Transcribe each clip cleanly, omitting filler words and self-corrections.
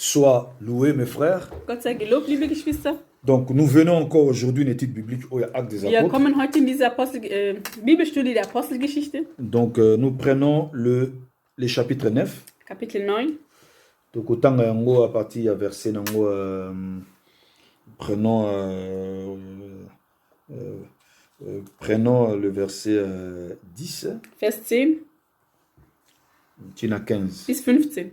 soit loué, mes frères. Gott sei gelobt, liebe Geschwister. Donc, nous venons encore aujourd'hui une étude biblique au Acte des Wir Apôtres. kommen heute in diese Bibelstudie der Apostelgeschichte, Donc, nous prenons les chapitres 9. Kapitel 9. Donc, autant à partir du verset, prenons le verset 10. Vers 10 Tina 15. bis 15.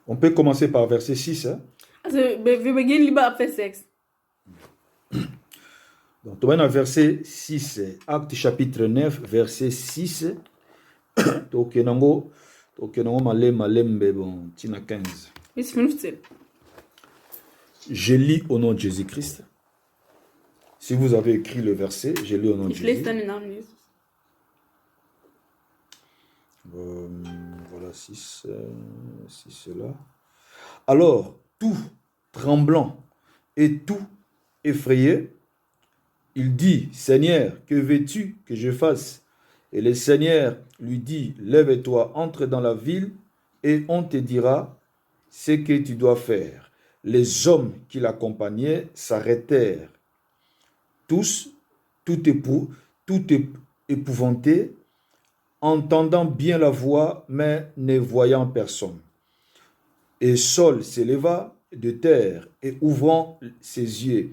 On peut commencer par verset 6. Hein? Also, wir beginnen lieber ab Vers 6. Donc, on va verset 6. Acte chapitre 9, verset 6. Donc, bon, Tina 15. Bis 15. Je lis au nom de Jésus-Christ. Si vous avez écrit le verset, je lis au nom de Ich lese Jésus. dann den Namen Jesus. Voilà, 6 là. Alors, tout tremblant et tout effrayé, il dit, Seigneur, que veux-tu que je fasse? Et le Seigneur lui dit, lève-toi, entre dans la ville, et on te dira ce que tu dois faire. Les hommes qui l'accompagnaient s'arrêtèrent, tous, tout épouvantés, entendant bien la voix, mais ne voyant personne. Et Saul s'éleva de terre et ouvrant ses yeux,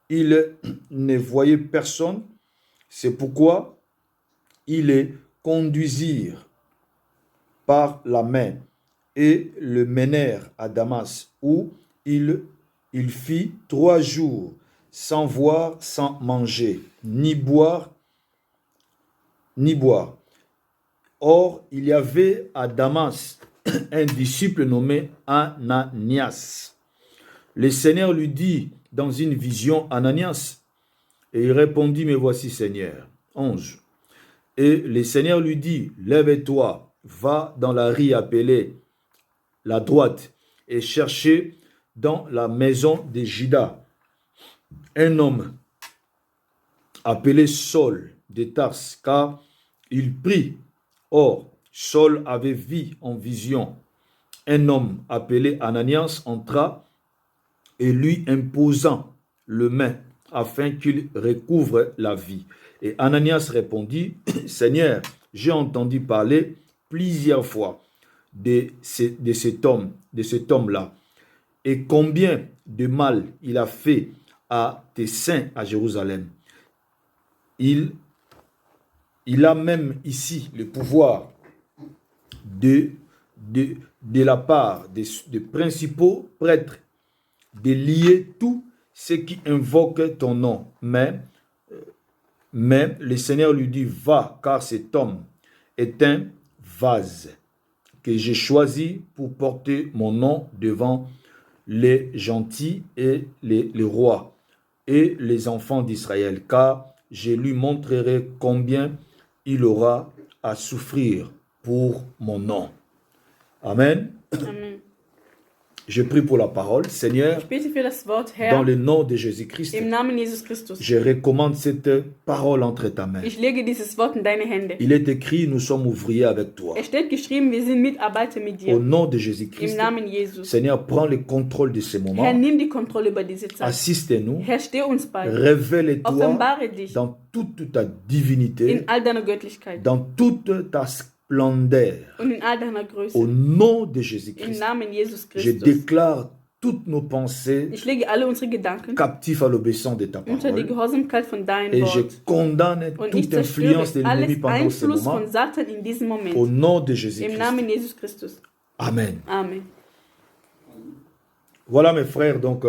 il ne voyait personne. C'est pourquoi ils les conduisirent par la main et le menèrent à Damas, où il fit 3 jours sans voir, sans manger, ni boire. Or, il y avait à Damas un disciple nommé Ananias. Le Seigneur lui dit dans une vision, Ananias, et il répondit, me voici Seigneur. 11. Et le Seigneur lui dit, lève-toi, va dans la rue appelée la droite, et cherchez dans la maison de Judas un homme appelé Saul de Tarse, car il prie. Or, Saul avait vu en vision un homme appelé Ananias entra et lui imposant le main afin qu'il recouvre la vie. Et Ananias répondit, Seigneur, j'ai entendu parler plusieurs fois de cet homme-là, et combien de mal il a fait à tes saints à Jérusalem. Il a même ici le pouvoir de la part des principaux prêtres de lier tous ceux qui invoquent ton nom. Mais le Seigneur lui dit, va, car cet homme est un vase que j'ai choisi pour porter mon nom devant les gentils et les rois et les enfants d'Israël, car je lui montrerai combien il aura à souffrir pour mon nom. Amen. Amen. Je prie pour la parole. Seigneur, Ich bete für das Wort, dans Herr, le nom de Jésus-Christ, im Namen Jesus Christus. je recommande cette parole entre ta main. Ich lege dieses Wort in deine Hände. Il est écrit, nous sommes ouvriers avec toi. Es steht geschrieben, wir sind Mitarbeiter mit Au dir. nom de Im Jésus-Christ, Namen Jesus. Seigneur, prends le contrôle de ce Herr, moment. nimm die Kontrolle über diese Zeit. Assiste-nous. Herr, steh uns bei. Révèle-toi Offenbare dich dans toute ta divinité, in all deiner Göttlichkeit dans toute ta splendeur. und in all deiner Au Größe. nom de Im Jésus-Christ, Namen Jesus je Christus. déclare toutes nos pensées Ich lege alle unsere Gedanken captives à l'obéissance de ta unter die parole. Gehorsamkeit von deinem Et je Wort. condamne Und ich toute influence de zerstöre l'ennemi alles pendant ce Einfluss moment. von Satan in diesem Au Moment. nom de Im Jésus-Christ. Namen Jesus Christus. Amen. Amen. Voilà mes frères, donc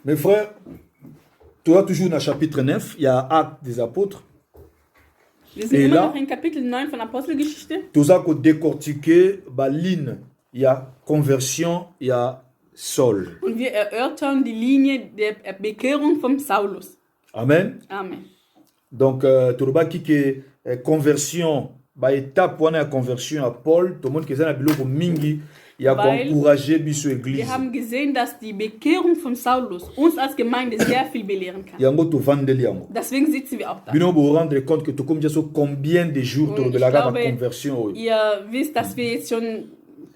mes frères, tu as toujours dans le chapitre 9, il y a Actes des Apôtres. Wir sind Et immer là- noch in Kapitel 9 von Apostelgeschichte. Tout ça qu'on décortiqué, ligne, il y a conversion, il y a Saul. Und wir erörtern die Linie der Bekehrung von Saulus. Amen. Amen. Donc, tu vois que conversion, étape pour la conversion à Paul, tout le monde qui est dans le mingi, ya Weil encourager biso église. wir haben gesehen, dass die Bekehrung von Saulus uns als Gemeinde sehr viel belehren kann. Yango tovandeli yango. Deswegen sitzen wir auch da. Bino bo rendre compte que tokomi so combien de jours Und to ich de la glaube, conversion oyo. ihr wisst, dass wir jetzt schon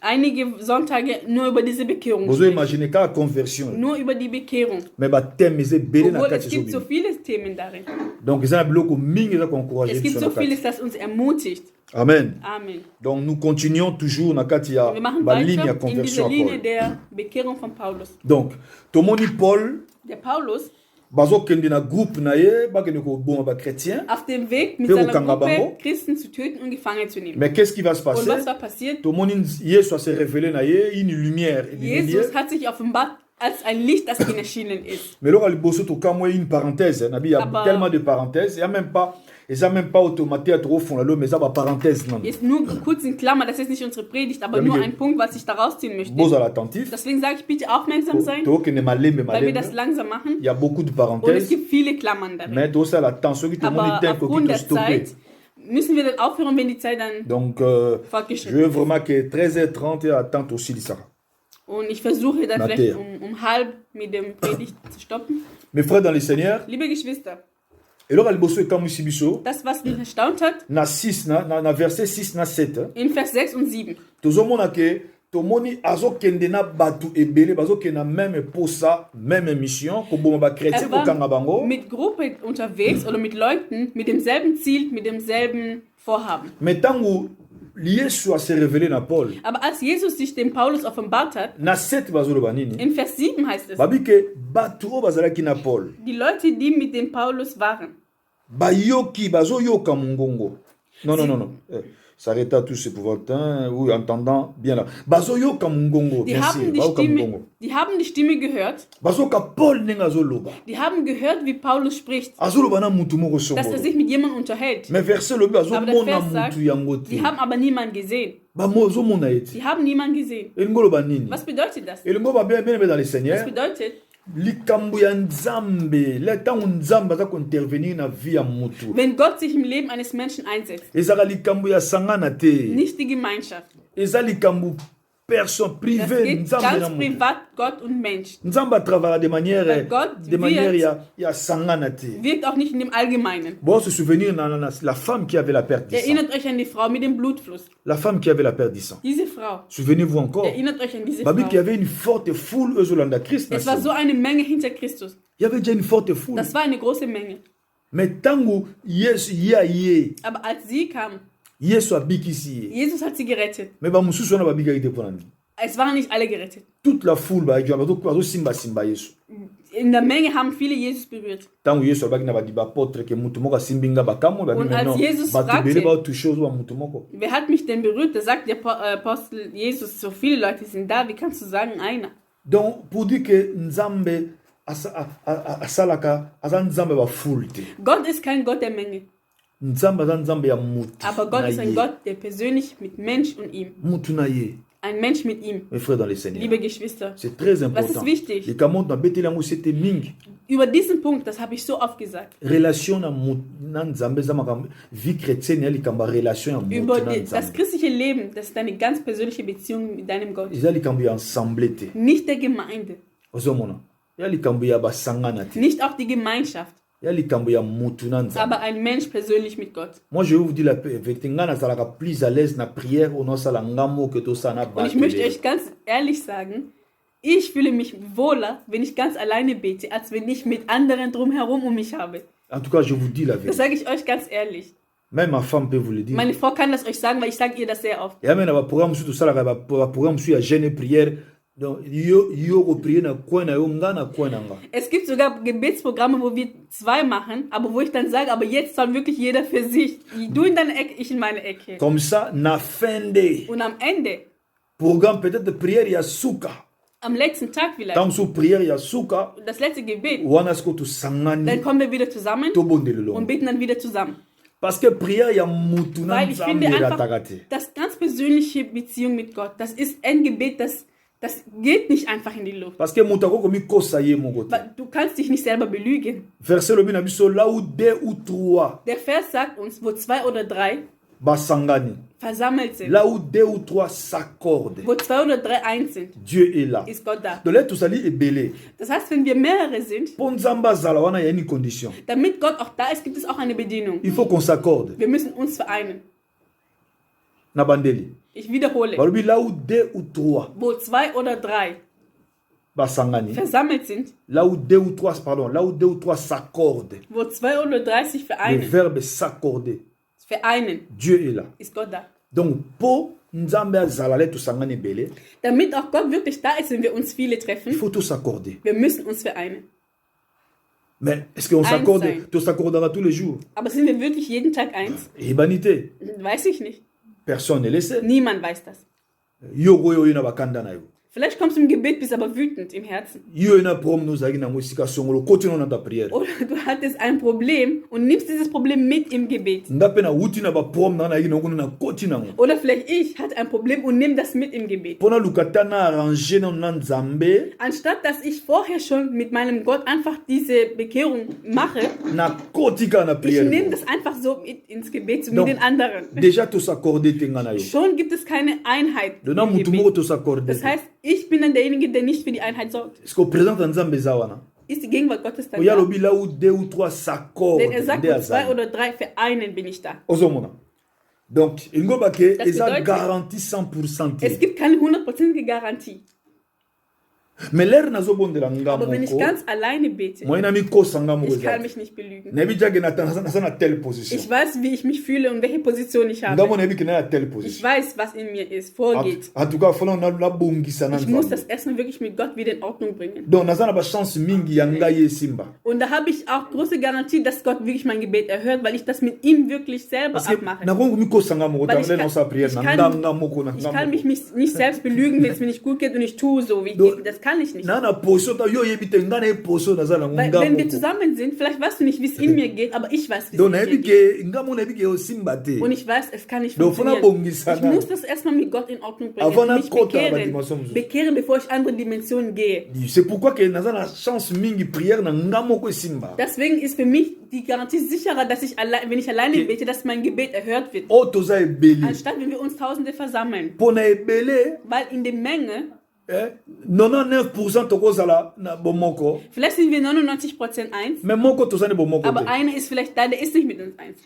einige Sonntage nur über diese Bekehrung Bozo sprechen. imaginer ka conversion. Nur über die Bekehrung. Mais ba thème eze belé na Obwohl kati es gibt so zo. viele Themen darin. Donc eza na biloko mingi za ko encourager Es gibt biso so na kati. vieles, das uns ermutigt. Amen. Amen. Donc nous continuons toujours na kati ya Wir machen ba ligne ya weiter in conversion dieser Linie Paul. der Bekehrung von Paulus. Donc tomoni Paul Der Paulus bazokende na groupe na ye bakende koboma bachrétien. auf dem Weg mit Pero seiner kanga Gruppe bango. Christen zu töten und gefangen zu nehmen. Mais qu'est-ce qui va se Und passer? was war passiert? Tomoni Yesu s'est révélé na ye une lumière. Jesus hat sich offenbart als ein Licht, das ihnen erschienen ist. Mais là, liboso to kamwe une parenthèse. Il y a Aber- tellement de parenthèses. Il n'y a même pas automatique à trop fond là, mais ça va parenthèse non. Jetzt nur kurz in Klammer, das ist nicht unsere Predigt, aber Ja, nur bitte. ein Punkt, was ich da rausziehen möchte. Bozo à l'attentif. Deswegen sage ich bitte aufmerksam sein, To que ne malembe weil wir das malembe. langsam machen. Il y a beaucoup de Und es parenthèses. gibt viele Klammern darin. Mais to ça l'attention qui te Aber monite que aufgrund qui te der stopper. Zeit müssen wir dann aufhören, wenn die Zeit dann Donc je fortgeschritten veux ist. vraiment que 13h30 attente aussi de ça. Und ich versuche dann Na vielleicht der. um halb mit dem Predigt zu stoppen. Mes frères dans le Seigneur, Liebe Geschwister, et là liboso et kamusi biso das, was mich erstaunt hat, na 6 na verset 6 na 7. in Vers 6 und 7. Tozomona ke tomoni azokende na batu ebele bazokende na même posa même mission koboma bachrétien kokanga bango. mit Gruppe unterwegs oder mit Leuten mit demselben Ziel, mit demselben Vorhaben. Mais ntango Yesu a se révélé na Paul Aber als Jesus sich dem Paulus offenbart hat, na 7 bazoloba nini in Vers 7 heißt es, babi ke batu oyo bazalaki na Paul die Leute, die mit dem Paulus waren, bayoki bazoyoka mongongo non s'arrêta tous ces pouvoirs ou entendant bien là bazoyoka mongongo die bien haben, sûr die, bayoka Stimme, mongongo die haben die Stimme gehört, bazoyoka Paul ndenge azoloba die haben gehört, wie Paulus spricht, azoloba na mutu moko dass er songolo sich mit jemandem unterhält. mais verset lobi Aber der azomona Vers sagt, mutu yango te die haben aber niemanden gesehen. bazomona ye te Die haben niemanden gesehen. elingo loba nini Was bedeutet das? elingo ba bien bien dans le Das Seigneur bedeutet, likambo ya nzambe le ntango nzambe aza kointervenir na vie ya mutu wenn Gott sich im Leben eines Menschen einsetzt, ezaka likambo ya sangana te nicht die Gemeinschaft. eza likambo personne Das privé geht nzambe na ganz mutu privat, Gott und Mensch. nzambe atravara de Weil manière Gott ya sangana te Wirkt auch nicht in dem Allgemeinen. bon se souvenir na la femme qui avait la perte du sang Erinnert euch an die Frau mit dem Blutfluss. la femme qui avait la perte du sang Diese Frau. souvenez-vous encore Erinnert euch an diese babi qu'il y Frau. avait une forte foule ezolanda Christ na Es war nsima. so eine Menge hinter Christus. Il y avait déjà une forte foule Das war eine große Menge. mais ntango yesu ye Aber als sie kam, yesu abikisi ye Jesus hat sie gerettet. mais bamosusu wana babikaki te mpona nini Es waren nicht alle gerettet. toute la foule bazosimbasimba yesu In der Menge haben viele Jesus berührt. ntango yesu alobaki na baapôtre ke mutu moko asimbi nga bakamoi babi Und als maintenant Jesus bato fragte- ebele baotouche ozuwa mutu moko Wer hat mich denn berührt? Da sagt der Apostel Jesus, so viele Leute sind da, wie kannst du sagen, einer? donc pour dire que nzambe asalaka aza nzambe bafoule te Gott ist kein Gott der Menge, nzambe aza nzambe ya mutu aber Gott na ist ein ye. Gott, der persönlich mit Mensch und ihm, mutu na ye ein Mensch mit ihm. mes frères dans le Seigneur Liebe Geschwister, c'est très was important ist wichtig? likambo nabeteli yango sete mingi Über diesen Punkt, das habe ich so oft gesagt, relation na nzambe eza makambo vie chrétienne ya likambo ya relation ya mutu über na das nzambe christliche Leben, das ist deine ganz persönliche Beziehung mit deinem Gott, eza likambo ya ensemble te nicht der Gemeinde, ozomona ya likambo ya basangana te nicht auch die Gemeinschaft, ya likambo ya mutu na nzambe aber ein Mensch persönlich mit Gott. moi je vais vous dire la vérité nga nazalaka plus à l'aise na prière oyo nosala ngambo ke tosala na Und ich möchte bato euch ganz ehrlich sagen, ich fühle mich wohler, wenn ich ganz alleine bete, als wenn ich mit anderen drumherum um mich habe. en tout cas je vous dis la Das vérité sage ich euch ganz ehrlich. même ma femme peut vous le dire Meine Frau kann das euch sagen, weil ich sage ihr das sehr oft. ya me na baprogramme mosusu tosalaka baprogramme mosusu ya jeune et prière donc yo koprie na coin na yo nga na coin na nga Es gibt sogar Gebetsprogramme, wo wir zwei machen, aber wo ich dann sage, aber jetzt soll wirklich jeder für sich. Du in deine Ecke, ich in meine Ecke. comme ça na fin de Und am Ende, programme peut-être prière ya suka am letzten Tag vielleicht, ntango mosusu prière ya suka das letzte Gebet, wana siko dann tosangani kommen wir wieder zusammen tobondela und elongo beten dann wieder zusammen. parce que prière ya mutu na Weil ich nzambe finde elataka einfach, te das ganz persönliche Beziehung mit Gott, das ist ein Gebet, das geht nicht einfach in die Luft. parce que moto akoko mikosa ye moko te Weil du kannst dich nicht selber belügen. verset lobi na biso là où deux ou trois Der Vers sagt uns, wo 2 oder 3 basangani. versammelt sind, Là où 2 ou 3 s'accordent, wo 2 oder 3 eins sind, Dieu est là. ist Gott da. Donc là, tout ça est belé. Das heißt, wenn wir mehrere sind, Pour Nzamba Zala, wana, il y a une condition. damit Gott auch da ist, gibt es auch eine Bedienung. Il faut qu'on s'accorde. Wir müssen uns vereinen. Nabandeli. Ich wiederhole, Balobi, là où 2 ou 3 wo 2 oder 3 basangani. versammelt sind, Là où 2 ou 3, pardon, là où 2 ou 3 s'accordent. wo 2 oder 3 sich Le vereinen, verbe s'accorder. Dieu est là. ist Gott da. Donc, pour Nzamba Zala, tout sangani belé, Damit auch Gott wirklich da ist, wenn wir uns viele il treffen, faut tous s'accorder. wir müssen uns vereinen. Mais est-ce qu'on Eins s'accorde, sein. tout s'accordera tous les jours? Aber sind wir wirklich jeden Tag eins? Humanité. Weiß ich nicht. Personne ne le sait. Niemand weiß das. Yo yo na bakanda na yo. Vielleicht kommst du im Gebet, bist aber wütend im Herzen. Yo na prom nous agi na musika songolo continue na ta prière. Oder du hattest ein Problem und nimmst dieses Problem mit im Gebet. Ndape na wuti na ba prom na agi na ngona na continue ngo. Oder vielleicht ich hatte ein Problem und nimm das mit im Gebet. Pona lukata na arranger na nzambe Anstatt dass ich vorher schon mit meinem Gott einfach diese Bekehrung mache, na kotika na ich prière. nehme das einfach so mit ins Gebet, so Donc, mit den anderen. Déjà tous s'accorder tenga na yo. Schon gibt es keine Einheit Dona im mutu moko Gebet. tous s'accorder. Das heißt, ich bin dann derjenige, der nicht für die Einheit sorgt. Est-ce qu'on présente nzambe zawana? Ist die Gegenwart Gottes dann Oya da? lobi là où 2 ou 3 s'accordent. Denn er sagt, nde wo 2 azali. oder 3 vereinen bin ich da. Ozomona. Donc, ingoba ke Das eza bedeutet, garantie 100%. Es gibt keine 100%ige Garantie. Mais l'air nazobondela nga Aber wenn ich moko. ganz alleine bete, Moi na mi kosa nga moko ich kann eza. mich nicht belügen. Nebi jage na na telle position. Ich weiß, wie ich mich fühle und welche Position ich Nga mo habe. nebi na telle Ich position. weiß, was in mir ist, vorgeht. En tout cas, fona na bongisa na Ich muss nzambe. das erstmal wirklich mit Gott wieder in Ordnung bringen. Donc nazana ba chance mingi ya ngai esimba. Und da habe ich auch große Garantie, dass Gott wirklich mein Gebet erhört, weil ich das mit ihm wirklich selber Parce que abmache. na kongo mi kosa nga moko Weil tamle na sa prière na nga moko na ich nga kann moko. mich nicht selbst belügen, wenn es mir nicht gut geht und ich tue so, wie Donc, das kann ich nicht. Na na position ta yo yebite nga na position nazana Weil nga wenn wir moko. zusammen sind, vielleicht weißt du nicht, wie es in mir geht, aber ich weiß, wie es Donc in na mir yebi geht. ke nga mo nebi ke osimba te. Und ich weiß, es kann nicht Donc fona funktionieren. bongisa Ich na. muss das erstmal mit Gott in Ordnung bringen. Avant Mich kota ba dimension bekehren, mosusu. bekehren, bevor ich andere Dimensionen gehe. C'est pourquoi que nazana chance mingi prière na nga moko esimba. Deswegen ist für mich die Garantie sicherer, dass ich wenn ich alleine bete, dass mein Gebet erhört wird. O toza ebeli. Anstatt wenn wir uns Tausende versammeln. Pona ebele Weil in der Menge, 99% tokozala na bomoko. vielleicht sind wir 99% eins, Mais moko tozani bomoko. aber einer ist vielleicht da, der ist nicht mit uns eins.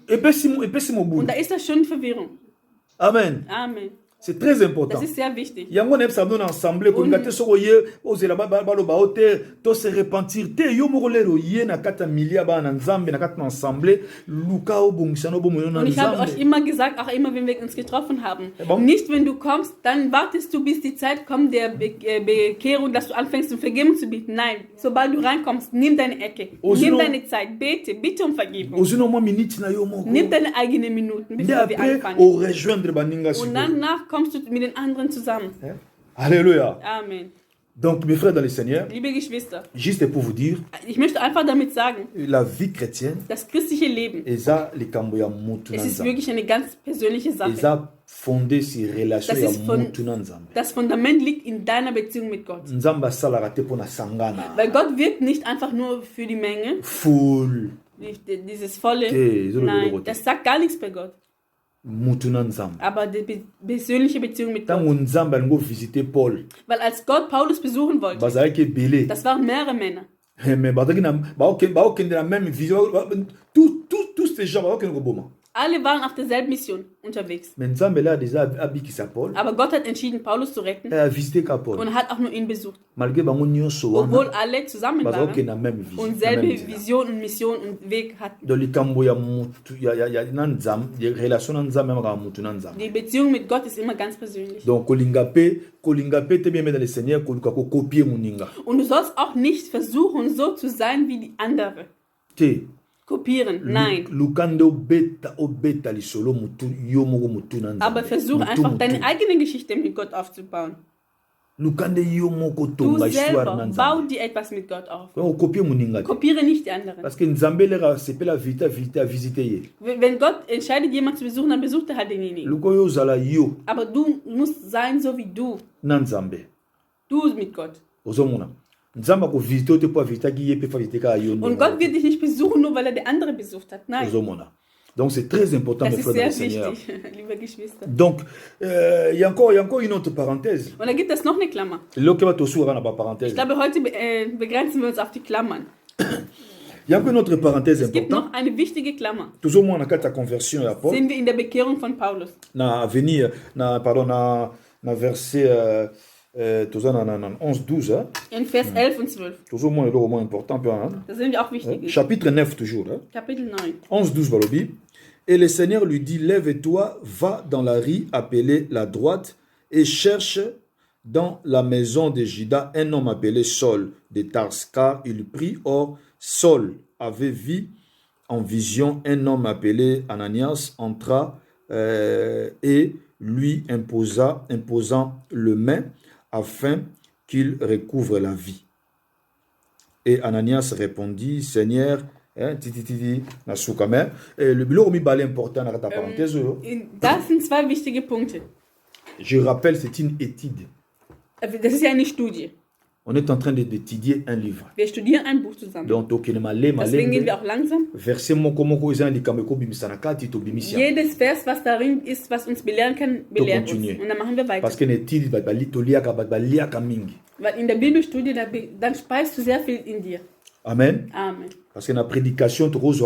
Epesi mo Und bu. da ist das schon Verwirrung. Amen. Amen. C'est très important. Das ist sehr wichtig. Yango na epsa na assemblée ko ngate soko ye ozela balo ba hotel to se repentir te yo moko lero ye na kata milia ba na nzambe na kata na assemblée luka o bongisano bo moyo na Und ich habe euch nzambe. immer gesagt, auch immer, wenn wir uns getroffen haben, Bon. nicht wenn du kommst, dann wartest du, bis die Zeit kommt der Bekehrung, dass du anfängst, um Vergebung zu bieten. Nein, sobald du reinkommst, nimm deine Ecke, nimm deine Zeit, bitte um Vergebung. Ozino mo minute na yo moko. Nimm deine eigenen Minuten, Nde bevor wir après anfangen. o rejoindre baninga Und siko. danach kommst du mit den anderen zusammen. Alléluia. Amen. Donc mes frères dans le Seigneur, Liebe Geschwister, juste pour vous dire, ich möchte einfach damit sagen, la vie chrétienne das christliche Leben, eza likambo ya mutu na es ist nzambe. wirklich eine ganz persönliche Sache. Eza fondé sur relation Das ya ist von- mutu na nzambe. Das Fundament liegt in deiner Beziehung mit Gott. Nzambe asalaka te mpona sangana. Weil Gott wirkt nicht einfach nur für die Menge, Foule dieses volle, so nein, Leute. das sagt gar nichts bei Gott. mutu na nzambe. Aber die persönliche Beziehung mit Ntango Gott. nzambe alingi ovisite Paul, Weil als Gott Paulus besuchen wollte, bazalaki ebele. das waren mehrere Männer. Mais baokende na même vision. Tous ces gens baokende koboma. Alle waren auf derselben Mission unterwegs. Mais nzambe la déjà abikisa Paul. Aber Gott hat entschieden, Paulus zu retten Avisite ka Paul. und hat auch nur ihn besucht. Malgré bango nyonso Obwohl wana, alle zusammen bazalaki waren na même vision. und na selbe même nzela. Vision und Mission und Weg hatten. Do likambo ya mutu ya na nzambe, ya relation na nzambe maka mutu na nzambe. Die Beziehung mit Gott ist immer ganz persönlich. Donc kolinga pe te bien dans le Seigneur koluka ko copier muninga. Und du sollst auch nicht versuchen, so zu sein wie die andere. Te Kopieren, nein. lukande obeta lisolo mutu yo moko mutu na nzambe. Aber versuche einfach deine eigene Geschichte mit Gott aufzubauen. Lukande yo moko Du tonga histoire na selber, bau nzambe. dir etwas mit Gott auf. Ko copier muninga. Kopiere nicht die anderen. Parce que nzambe lera c'est la vita à visiter ye. Wenn Gott entscheidet, jemanden zu besuchen, dann besucht er halt denjenigen. Luko yo zala yo Aber du musst sein, so wie du. na nzambe. Du mit Gott. Ozomona. Nzamba ko visiter te po visiter ki ye pe fa visiter ka yo. Und Gott wird dich nicht besuchen, nur weil er der andere besucht hat. Nein. Ozomona. Donc c'est très important, Das mes ist frères dans le sehr Seigneur. wichtig, liebe Geschwister. Donc, il y a encore une autre parenthèse. Und da gibt es noch eine Klammer. L'autre va te sourire dans la parenthèse. Ich glaube, heute begrenzen wir uns auf die Klammern. Il y a encore une autre parenthèse Es gibt importante. noch eine wichtige Klammer. Toujours moi, dans la conversion à Paul. Sehen wir in der Bekehrung von Paulus. Na venir, na verset toujours na 11-12. Hein? In Vers 11 und 12. Toujours moi, le roman important. Hein? Da sehen wir auch wichtig. Chapitre 9 toujours. Hein? Kapitel 9. 11-12 Balobi. Et le Seigneur lui dit, lève-toi, va dans la rue appelée la droite et cherche dans la maison de Judas un homme appelé Saul de Tars, car il prit. Or, Saul avait vu en vision un homme appelé Ananias entra et lui imposant le main afin qu'il recouvre la vie. Et Ananias répondit, Seigneur, le bureau mi balé important dans la parenthèse. Das sind zwei wichtige Punkte. Je rappelle, c'est une étude. Das ist ja eine Studie. On est en train d'étudier un livre. Wir studieren ein Buch zusammen. Donc, Deswegen gehen wir auch langsam. verset Jedes Vers, was darin ist, was uns belehren kann, belehrt uns. Und dann machen wir weiter. parce que l'étude Weil in der Bibelstudie, dann speist du sehr viel in dir. Amen. Amen. Parce que la prédication, verset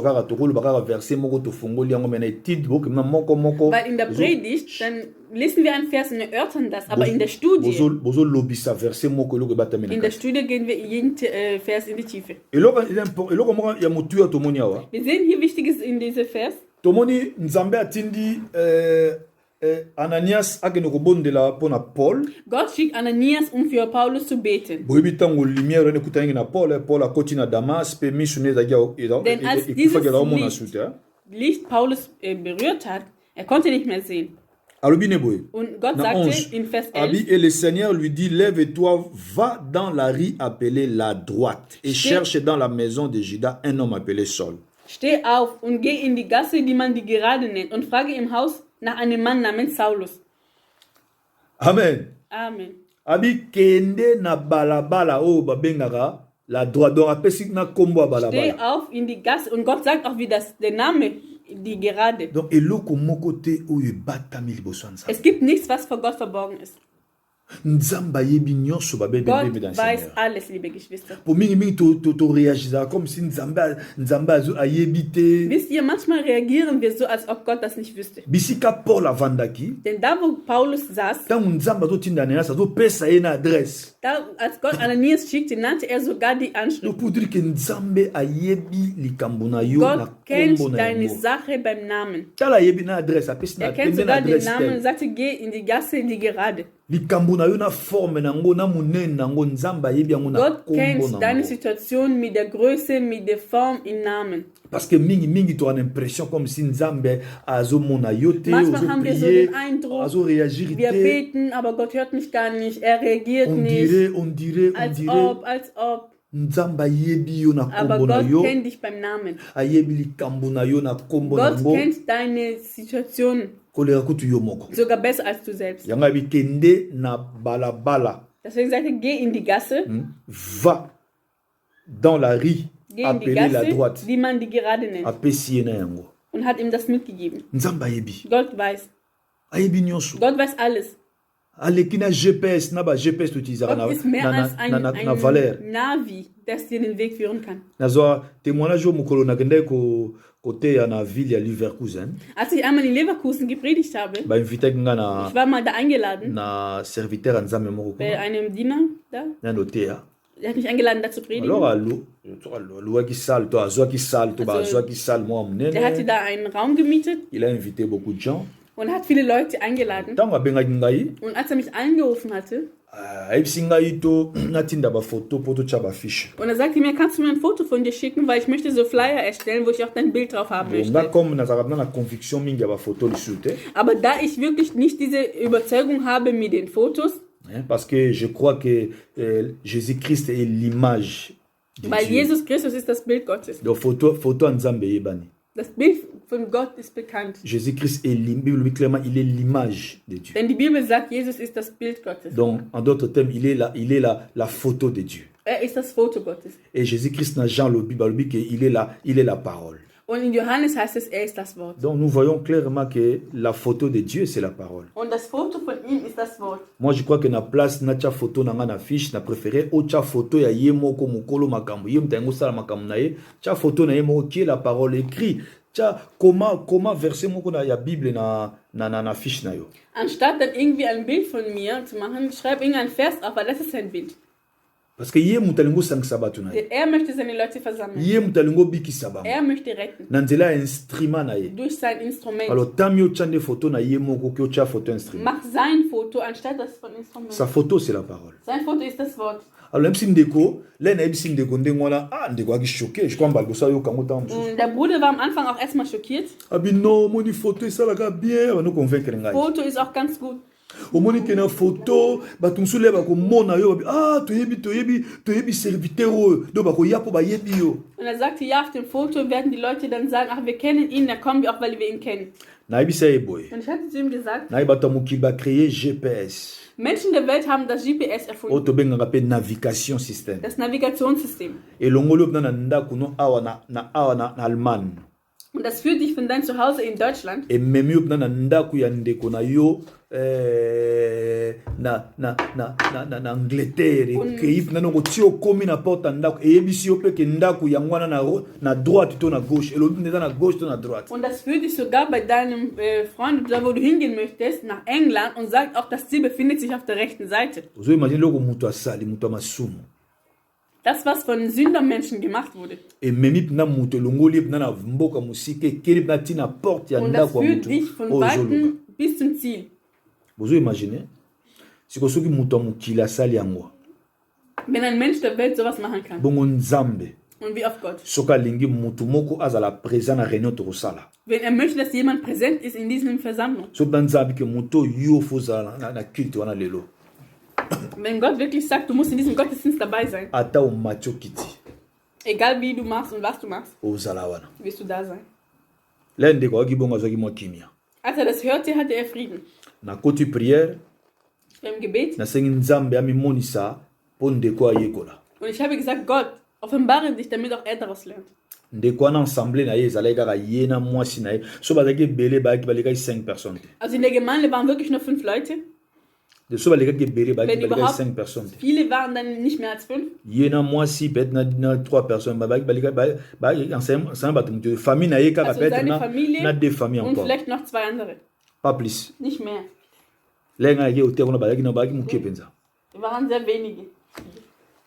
Weil in der Predigt, dann lesen wir einen Vers und erörtern das. Aber in der Studie gehen wir jeden Vers in die Tiefe. Wir sehen hier Wichtiges in diesem Vers. Tomoni Nzambe atindi Ananias akene kobondela pona Paul. Gott schickt Ananias, um für Paulus zu beten. Boyebi tango lumière ne kutangi na Paul akoti na Damas pe misune zagia Denn als dieses Licht Paulus berührt hat, er konnte nicht mehr sehen. Und Gott sagte in Vers 11, et le Seigneur lui dit, lève-toi, va dans la rue appelée la droite et cherche dans la maison de Judas un homme appelé Saul. Steh auf und geh in die Gasse, die man die Gerade nennt, und frage im Haus nach einem Mann namens Saulus. Amen. Amen. Abi kende na balabala o babengaka la droite donc apesi na kombo balabala. Steh auf in die Gasse, und Gott sagt auch, wie das der Name, die Gerade. Donc eloko moko te oyo batami liboso nzambe. Es gibt nichts, was vor Gott verborgen ist. Nzamba yebi nyonso babebe Gott bebe dans weiß Seigneur. alles, liebe Geschwister. Pour mingi to réagir comme si nzamba ayebi te. Wisst ihr, manchmal reagieren wir so, als ob Gott das nicht wüsste. Bisika Paul avandaki. Denn da, wo Paulus saß, Tango nzamba to tinda na sa to pesa ye na adresse. da, als Gott Ananias schickte, nannte er sogar die Donc Anschrift. pour dire que nzambe ayebi likambo na yo na Gott kennt kombo na deine yo. Sache beim Namen. Tala yebi na adresse apesi na Er kennt pende na sogar den adresse. Namen und sagte, geh in die Gasse, die Gerade. Likambo na yo na forme nango na munene nango nzamba yebi yango na Gott kombo kennt nango. deine Situation mit der Größe, mit der Form im Namen. Parce que mingi tu as l'impression comme si nzambe azo mona yo te Manchmal ozo haben wir so prier den Eindruck, azo réagir wir te. beten, aber Gott hört mich gar nicht, er reagiert On nicht. dirait Als ob. nzamba yebi yo na Aber kombo na Gott yo kennt dich beim Namen. ayebi likambo na yo na kombo Gott nango kennt deine Situation kolera kutu yo moko sogar besser als du selbst. yanga bikende na balabala. Deswegen sagt er, geh in die Gasse, Va dans la rue geh in die appelée la Gasse, droite die man die Gerade nennt. apesi ye na yango Und hat ihm das mitgegeben. nzambe ayebi Gott weiß. ayebi nyonso Gott weiß alles. aleki na GPS na ba GPS tutizaka Gott ist mehr als ein na valeur Navi, das dir den Weg führen kann. nazwa témoignage oyo mokolo nakendaki koteya na ville ya Leverkusen Als ich einmal in Leverkusen gepredigt habe, bainvitaki nga ich war mal da eingeladen, na serviteur ya nzambe moko bei kuna einem Diener da. na noteya Der hat mich eingeladen, da zu predigen. alors aluaki salle to azwaki salle to bazwaki salle mwa Der hatte monene da einen Raum gemietet il a invité beaucoup de gens und hat viele Leute eingeladen. ntango abengaki ngai Und als er mich angerufen hatte, ayebisi ngai to natinda bafoto mpo totya bafishe und er sagte mir, kannst du mir ein Foto von dir schicken, weil ich möchte so Flyer erstellen, wo ich auch dein Bild drauf haben nga möchte. comme nazalaka bina na conviction mingi ya bafoto lisusu te Aber da ich wirklich nicht diese Überzeugung habe mit den Fotos, parce que je crois que Jésus-Christ est l'image de weil Dieu. Jesus Christus ist das Bild Gottes. Donc photo ya nzambe eyebani Das Bild von Gott ist bekannt. Jésus-Christ est Bible clairement il est l'image de Dieu. Denn die Bibel sagt, Jesus ist das Bild Gottes. Donc en d'autres termes il est la photo de Dieu. Er ist das Foto Gottes. Et Jésus-Christ n'a Jean le Bible que il est la parole. Und in Johannes heißt es, er ist das Wort. Donc nous voyons clairement que la photo de Dieu, c'est la parole. Und das Foto von ihm ist das Wort. Moi, je crois que na place na tia photo na nga na fiche, na préféré o tia photo ya ye moko mukolo makambo. Ye mtango sala makambo na ye, tia photo na ye moko qui est la parole écrit. Tia comment verset moko na ya Bible na fiche na yo. Anstatt dann irgendwie ein Bild von mir zu machen, schreib irgendein Vers auf, weil das ist sein Bild. Parce que ye mutalingo sang sabatu na ye. Er möchte seine Leute versammeln. Ye mutalingo biki sabam. Er möchte retten. Nanzela instrument na ye. Durch sein Instrument. Alors tamio chande photo na ye moko ki o tia photo instrument. Mach sein Foto anstatt das von Instrument. Sa photo c'est la parole. Sein Foto ist das Wort. Alors même si ndeko, là na ebisi ndeko ndengwana, ndeko aki choqué, je crois mbalgo sa yo kango tambu. Der Bruder war am Anfang auch erstmal schockiert. Abi non, moni photo ça la bien, on nous convaincre ngai. Foto ist auch ganz gut. Au moni que na photo, ba tunsule ba ko mona yo, toyebi serviteur, do ba ko yapo ba yebi yo. Und er sagte, ja, auf dem Foto werden die Leute dann sagen, ach, wir kennen ihn, dann kommen wir auch, weil wir ihn kennen. Na ebisa e boy. Und ich hatte zu ihm gesagt, na ba tamuki ba créer GPS. Menschen der Welt haben das GPS erfunden. Oto benga ngape navigation system. Das Navigationssystem. Et longolo na ndaku no awa na Allemagne. Und das führt dich von deinem Zuhause in Deutschland. Et memi op na ndaku ya ndeko na yo na Angleterre ke ip na ngo tio komi na porte ndaku e yebisi yo pe ke ndaku ya ngwana na droite to na gauche elo ndeza na gauche to na droite. Und das führt dich sogar bei deinem Freund, da wo du hingehen möchtest, nach England und sagt auch, das Ziel befindet sich auf der rechten Seite. Ozo imagine loko mutu asali mutu masumu. Das, was von Sündermenschen gemacht wurde. Et memi na mutu longoli na mboka musike keli na tina porte ya und das ndaku führt mutu. dich von Weitem bis zum Ziel. Vous imaginez? Siko soki mutu mukili asali yango. Wenn ein Mensch der Welt sowas machen kann. Bongo nzambe. Und wie auf Gott. Soka lingi mutu moko azala présent na réunion tosala. Wenn möchte, dass jemand präsent ist in dieser Versammlung. So banzabi ke mutu yo fozala na culte wana lelo. Wenn Gott wirklich sagt, du musst in diesem Gottesdienst dabei sein. Ata o macho kiti. Egal wie du machst und was du machst. Ozala wana. Wirst du da sein. Lende ko akibonga zoki mo kimia. Als er das hörte, hatte er Frieden. Na koti prière. Im Gebet. Na sengi nzambe ami monisa ponde ko ayekola. Und ich habe gesagt, Gott, offenbare dich, damit auch er daraus lernt. Ndeko na ensemble na ye ezalaki kaka ye na mwasi na ye so bazalaki ebele bayaki balekaki 5 personnes. Also in der Gemeinde waren wirklich nur 5 Leute. So balekaki ebele bayaki 5 personnes. Viele waren dann nicht mehr als 5. Ye na mwasi peut-être na 3 personnes balekaki ensemble bato mutu famille na ye kaka peut-être na 2 familles encore. Und vielleicht noch 2 andere. Pas plus. Nicht mehr. Lenga ye hotel na balaki na balaki muke penza. Wir waren sehr wenige.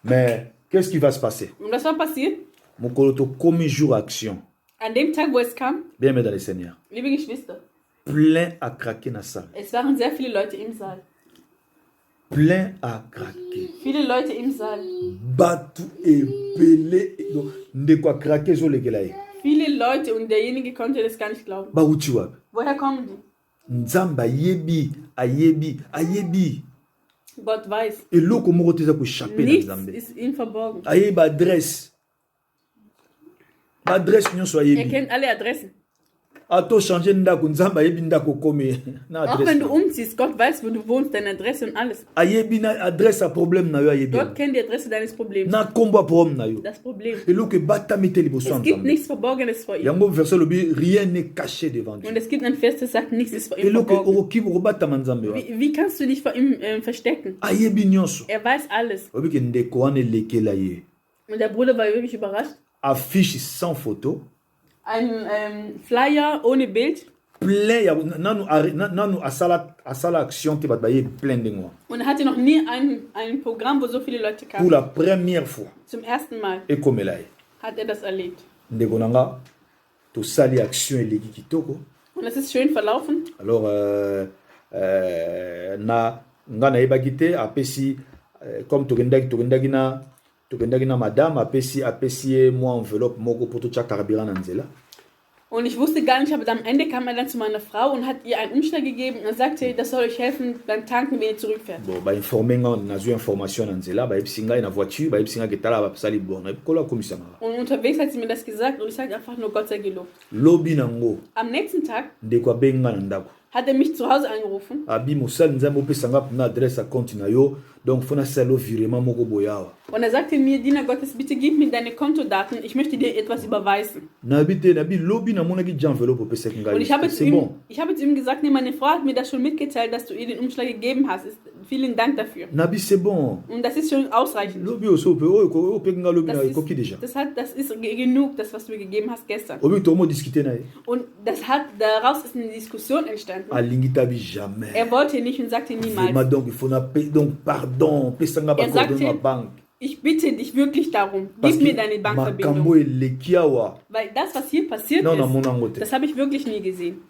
Mais qu'est-ce qui va se passer? Und was war passiert? Mokolo to komi jour action. An dem Tag, wo es kam, bien dans le Seigneur. Liebe Geschwister, plein à craquer na salle. Es waren sehr viele Leute im Saal. Plein à craquer. Viele Leute im Saal. Batu et pelé de quoi craquer sur les gelaye. Viele Leute und derjenige konnte das gar nicht glauben. Ba uchi wapi? Woher kommen die? Nzamba yebi, ayebi. Gott weiß. Et loko moko teza ko échapper na Nzambe. Nichts ist ihm verborgen. Ayeba adresse. Adresse nyonso ayebi. Kennt alle Adressen. Ato changer ndako Nzamba ayebi ndako komi na adresse. Auch wenn du umziehst, Gott weiß, wo du wohnst, deine Adresse und alles. Ayebi na adresse a problème na yo ayebi. Gott kennt die Adresse deines Problems. Na kombo problème na yo. Das Problem. Et loko batamite liboso Nzambe. Es gibt nichts Verborgenes vor ihm. Yango verset lobi rien n'est caché devant Dieu. Und es gibt ein Vers, das sagt, nichts ist vor ihm verborgen. Wie kannst du dich vor ihm verstecken? Ayebi nyonso. Er weiß alles. Obi ke ndeko wane lekela ye. Und der Bruder war wirklich überrascht. Affiche sans photo. Ein Flyer ohne Bild. Plein ya nanu asala action te batbaye plein de moi. Und er hatte noch nie ein Programm, wo so viele Leute kamen. Pour la première fois. Zum ersten Mal. Et comme là. Hat er das erlebt. Ndeko nanga to sali action eleki kitoko. Und es ist schön verlaufen. Alors na ngana ebagite apesi comme tokendaki na madame apesi moi enveloppe moko pour to cha carburant na nzela. Und ich wusste gar nicht, aber am Ende kam er dann zu meiner Frau und hat ihr einen Umschlag gegeben und er sagte, das soll euch helfen beim Tanken, wenn ihr zurückfährt. Bon, ba informer na zo information na nzela, ba epsinga na voiture, ba epsinga ketala ba sali bon, na kola komisama. Und unterwegs hat sie mir das gesagt und ich sage einfach nur Gott sei gelobt. Lobi nango. Am nächsten Tag ndeko benga na ndako. Hat er mich zu Hause angerufen. Abi musali nzambo pesanga na adresse a compte na yo, Donc faut na salo virement moko boyawa. Und er sagte mir, Diener Gottes, bitte gib mir deine Kontodaten, ich möchte dir etwas überweisen. Nabi lobi na monaki enveloppe pesa kinga. Und ich habe zu ihm gesagt, nee, meine Frau hat mir das schon mitgeteilt, dass du ihr den Umschlag gegeben hast. Vielen Dank dafür. Nabi c'est bon. Und das ist schon ausreichend. Lobi oso pe o pe kinga lobi na koki déjà. Das ist genug, das was du mir gegeben hast gestern. Obi tomo discuter na. Und daraus ist eine Diskussion entstanden. Alingi tabi jamais. Er wollte nicht und sagte niemals. Donc il faut na donc pardon, pesa nga ba code na bank. Ich bitte dich wirklich darum, gib mir deine Bankverbindung. Weil das, was hier passiert ist, das habe ich wirklich nie gesehen.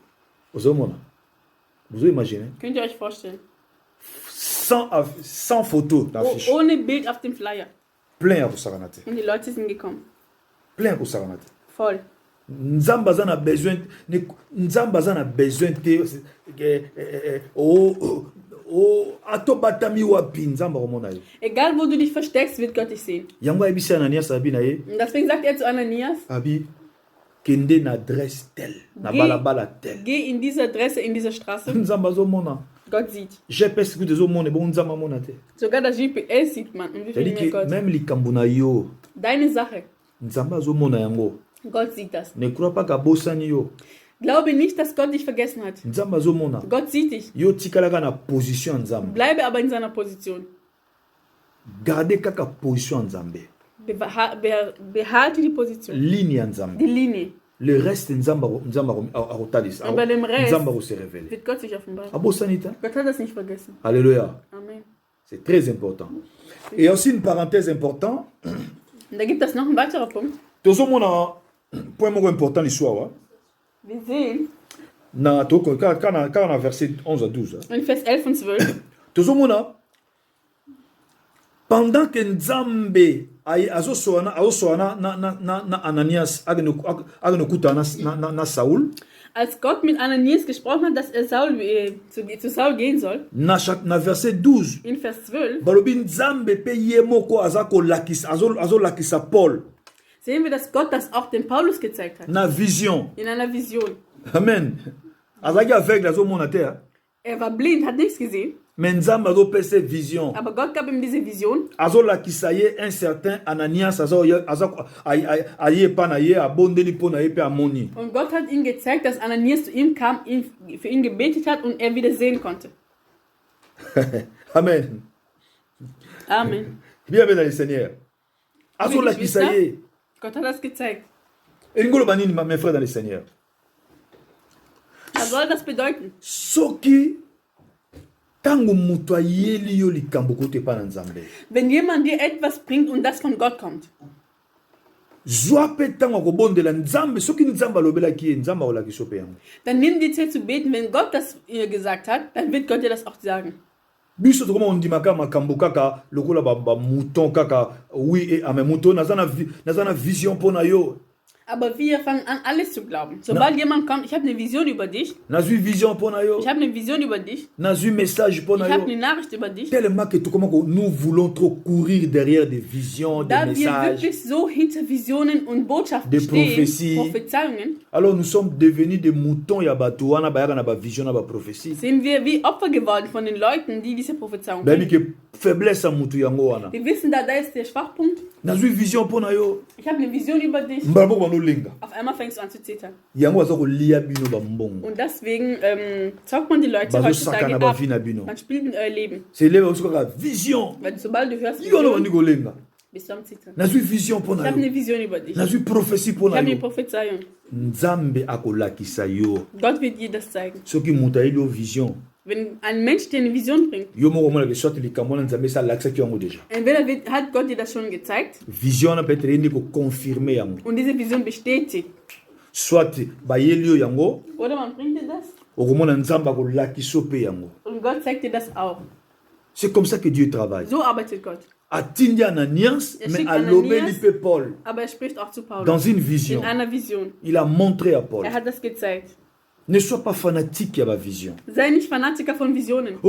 Könnt ihr euch vorstellen? Sans photo d'affiche. Ohne Bild auf dem Flyer. Plein à Saranate. Und die Leute sind gekommen. Plein à Saranate. Voll. Nzamba a besoin egal wo du dich versteckst, wird Gott dich sehen. Und deswegen sagt er zu Ananias, geh in diese Adresse, in diese Straße. Gott sieht. Sogar das GPS sieht man. Und wie viel mehr Gott. Deine Sache. Gott sieht das. Ne crois pas qu'abosani. Glaube nicht, dass Gott dich vergessen hat. Gott sieht dich. Bleibe aber in seiner Position. Behalte die Position. Die Linie. Le reste, aber dem Rest wird Gott sich offenbaren. Gott hat das nicht vergessen. Alléluia. Amen. C'est très important. Et aussi une parenthèse importante. Da gibt es noch einen weiteren Punkt. Point important l'histoire. Wir sehen quand on a verset 11 à 12. In Vers 11 und 12. Pendant que Nzambe azosoana na Ananias agnokuta na Saul. Als Gott mit Ananias gesprochen hat, dass er zu Saul gehen soll. Na verset 12. In Vers 12. Balobi Nzambe pe yemoko azako lakisa Paul. Sehen wir, dass Gott das auch dem Paulus gezeigt hat. Na vision. In einer Vision. Amen. Er war blind, hat nichts gesehen. Vision. Aber Gott gab ihm diese Vision. Un certain Ananias Und Gott hat ihm gezeigt, dass Ananias zu ihm kam, für ihn gebetet hat und er wieder sehen konnte. Amen. Amen. Bienvenue dans le Seigneur. Gott hat das gezeigt. Mes frères dans le Seigneur. Was soll das bedeuten? Wenn jemand dir etwas bringt und das von Gott kommt, dann nimm die Zeit zu beten. Wenn Gott das ihr gesagt hat, dann wird Gott dir das auch sagen. Biso to comment on dit makama kambukaka lokola ba mouton kaka oui et ame mouton nazana vision pona yo. Aber wir fangen an, alles zu glauben. Sobald jemand kommt, ich habe eine Vision über dich. Ich habe eine Vision über dich. Ich habe eine Nachricht über dich. Tellement que nous voulons trop courir derrière des visions, des messages. Da wir wirklich so hinter Visionen und Botschaften des prophéties. Prophezeiungen. Alors nous sommes devenus des moutons ya batuana ba na ba vision na ba prophétie. Sind wir wie Opfer geworden von den Leuten, die diese Prophezeiungen kennen. Faiblesse à mutu yango wana. Wir wissen, da ist der Schwachpunkt. Nazui vision pona yo. Ich habe eine Vision über dich. Auf einmal fängst du an zu zittern. Und deswegen zockt man die Leute heutzutage ab. Man spielt mit euer Leben. Vision. Weil sobald du hörst Vision, bist du am Zittern. Ich habe eine Vision über dich. Ich habe eine Prophezeiung. Gott wird dir das zeigen. Wenn ein Mensch dir eine Vision bringt, entweder hat Gott dir das schon gezeigt und diese Vision bestätigt. Oder man bringt dir das und Gott zeigt dir das auch. C'est comme ça que Dieu travaille. So arbeitet Gott. Atindi Ananias, mais à l'obéli Paul. Aber er spricht auch zu Paulus. Dans une vision. In einer Vision. Il a montré à Paul. Er hat das gezeigt. Ne sois pas fanatique à la vision. Sei nicht Fanatiker von Visionen.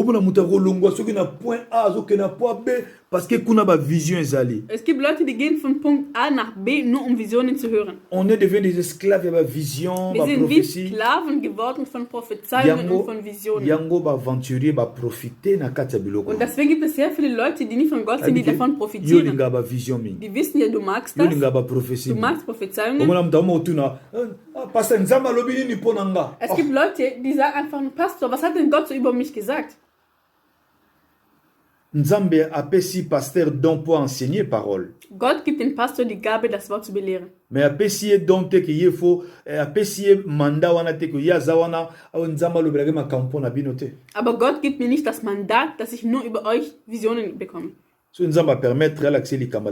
parce que kuna ba vision ezali. Es gibt Leute, die gehen von Punkt A nach B, nur um Visionen zu hören. On est devenu des esclaves ya ba vision, Wir ba sind wie prophétie. Sklaven geworden von Prophezeiungen und von Visionen. Yango ba aventurier ba profiter na kati ya biloko. Und deswegen gibt es sehr viele Leute, die nicht von Gott sind, die davon Yo profitieren. linga ba vision mingi. Die wissen ja, du magst Yo das, linga ba prophétie. du magst Prophezeiungen. Omona mtamo otuna. Pastor Nzamba lobi nini pona nga. Es gibt Leute, die sagen einfach, Pastor, was hat denn Gott so über mich gesagt? Nzambe apesi pasteur don pour enseigner parole. Gott gibt dem Pastor die Gabe, das Wort zu belehren. Mais apesi ye don te ke ye fo apesi ye mandat wana te ke ya zawana au nzamba lobelage makampo na bino te. Aber Gott gibt mir nicht das Mandat, dass ich nur über euch Visionen bekomme. So nzamba permettre l'accès likamba.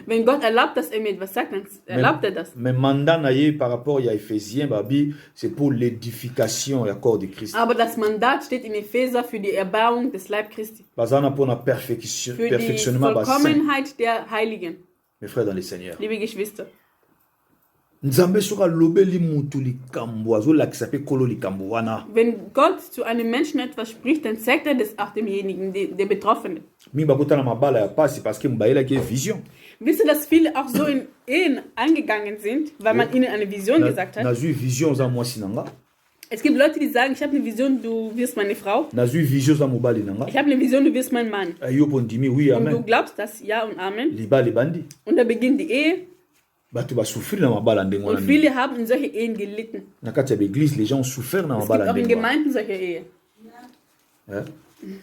Wenn Gott erlaubt, dass er mir etwas sagt, dann erlaubt er das. Mais mandat na ye par rapport à Éphésiens babi, c'est pour l'édification du corps de Christ. Aber das Mandat steht in Epheser für die Erbauung des Leib Christi. Bazana pour la Für die perfectionnement bas. Vollkommenheit der Heiligen. Mes frères dans le Seigneur. Liebe Geschwister. Nzambe soka lobeli mutu likambo azo lakisa pe kolo likambo wana. Wenn Gott zu einem Menschen etwas spricht, dann zeigt er das auch demjenigen, der Betroffene. Mi bakota na mabala ya pasi parce que mbaela ki vision. Wisst ihr, dass viele auch so in Ehen eingegangen sind, weil man ihnen eine Vision gesagt hat? Na zu vision za mwasi nanga. Es gibt Leute, die sagen, ich habe eine Vision, du wirst meine Frau. Na zu vision za mobali nanga. Ich habe eine Vision, du wirst mein Mann. Ayo pondimi oui Und du amen. glaubst das, ja und Amen. Libali bandi. Und da beginnt die Ehe. Batu ba souffrir na mabala ndengo Und na. viele haben in solche Ehen gelitten. Na kati ya l'église les gens ont souffert na Es gibt mabala auch in ndengo. Gemeinden solche Ehen.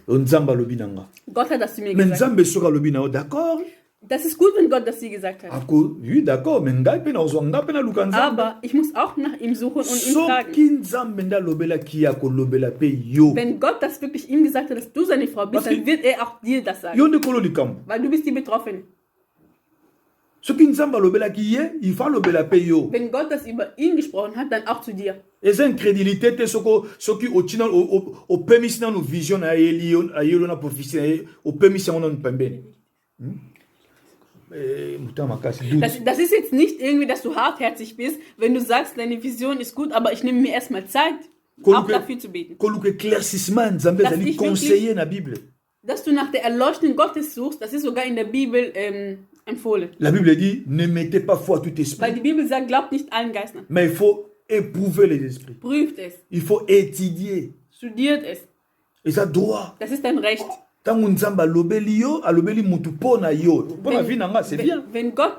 Nzamba lobi nanga. Gott hat das zu mir Mais gesagt. nzambe soka lobi na d'accord. Das ist gut, wenn Gott das dir gesagt hat. Oui d'accord, mais ngai pe na ozwanga pe na luka nzambe. Aber ich muss auch nach ihm suchen und ihn fragen. Soki nzambe nda lobela ki ya kolobela pe yo. Wenn Gott das wirklich ihm gesagt hat, dass du seine Frau bist, dann wird er auch dir das sagen. Yo nde kolo likambo. Weil du bist die Betroffene. Soki nzambe lobela ki ye, il faut lobela pe yo. Wenn Gott das über ihn gesprochen hat, dann auch zu dir. Eza incrédulité te soki otina o permis na no vision na ayelo na prophétie o permis na no pembeni. Das ist jetzt nicht irgendwie, dass du hartherzig bist, wenn du sagst, deine Vision ist gut, aber ich nehme mir erstmal Zeit, auch dafür zu beten. Dass du nach der Erleuchtung Gottes suchst, das ist sogar in der Bibel empfohlen. La Bible dit, ne mettez pas foi à tout Weil esprit. die Bibel sagt, glaubt nicht allen Geistern. Mais il faut éprouver les esprits. Prüft es, Il faut étudier. studiert es. Et ça doit. Das ist dein Recht. Tango nzamba alobeli yo, alobeli mutu pona yo. Pona vie nanga, c'est bien. Wenn Gott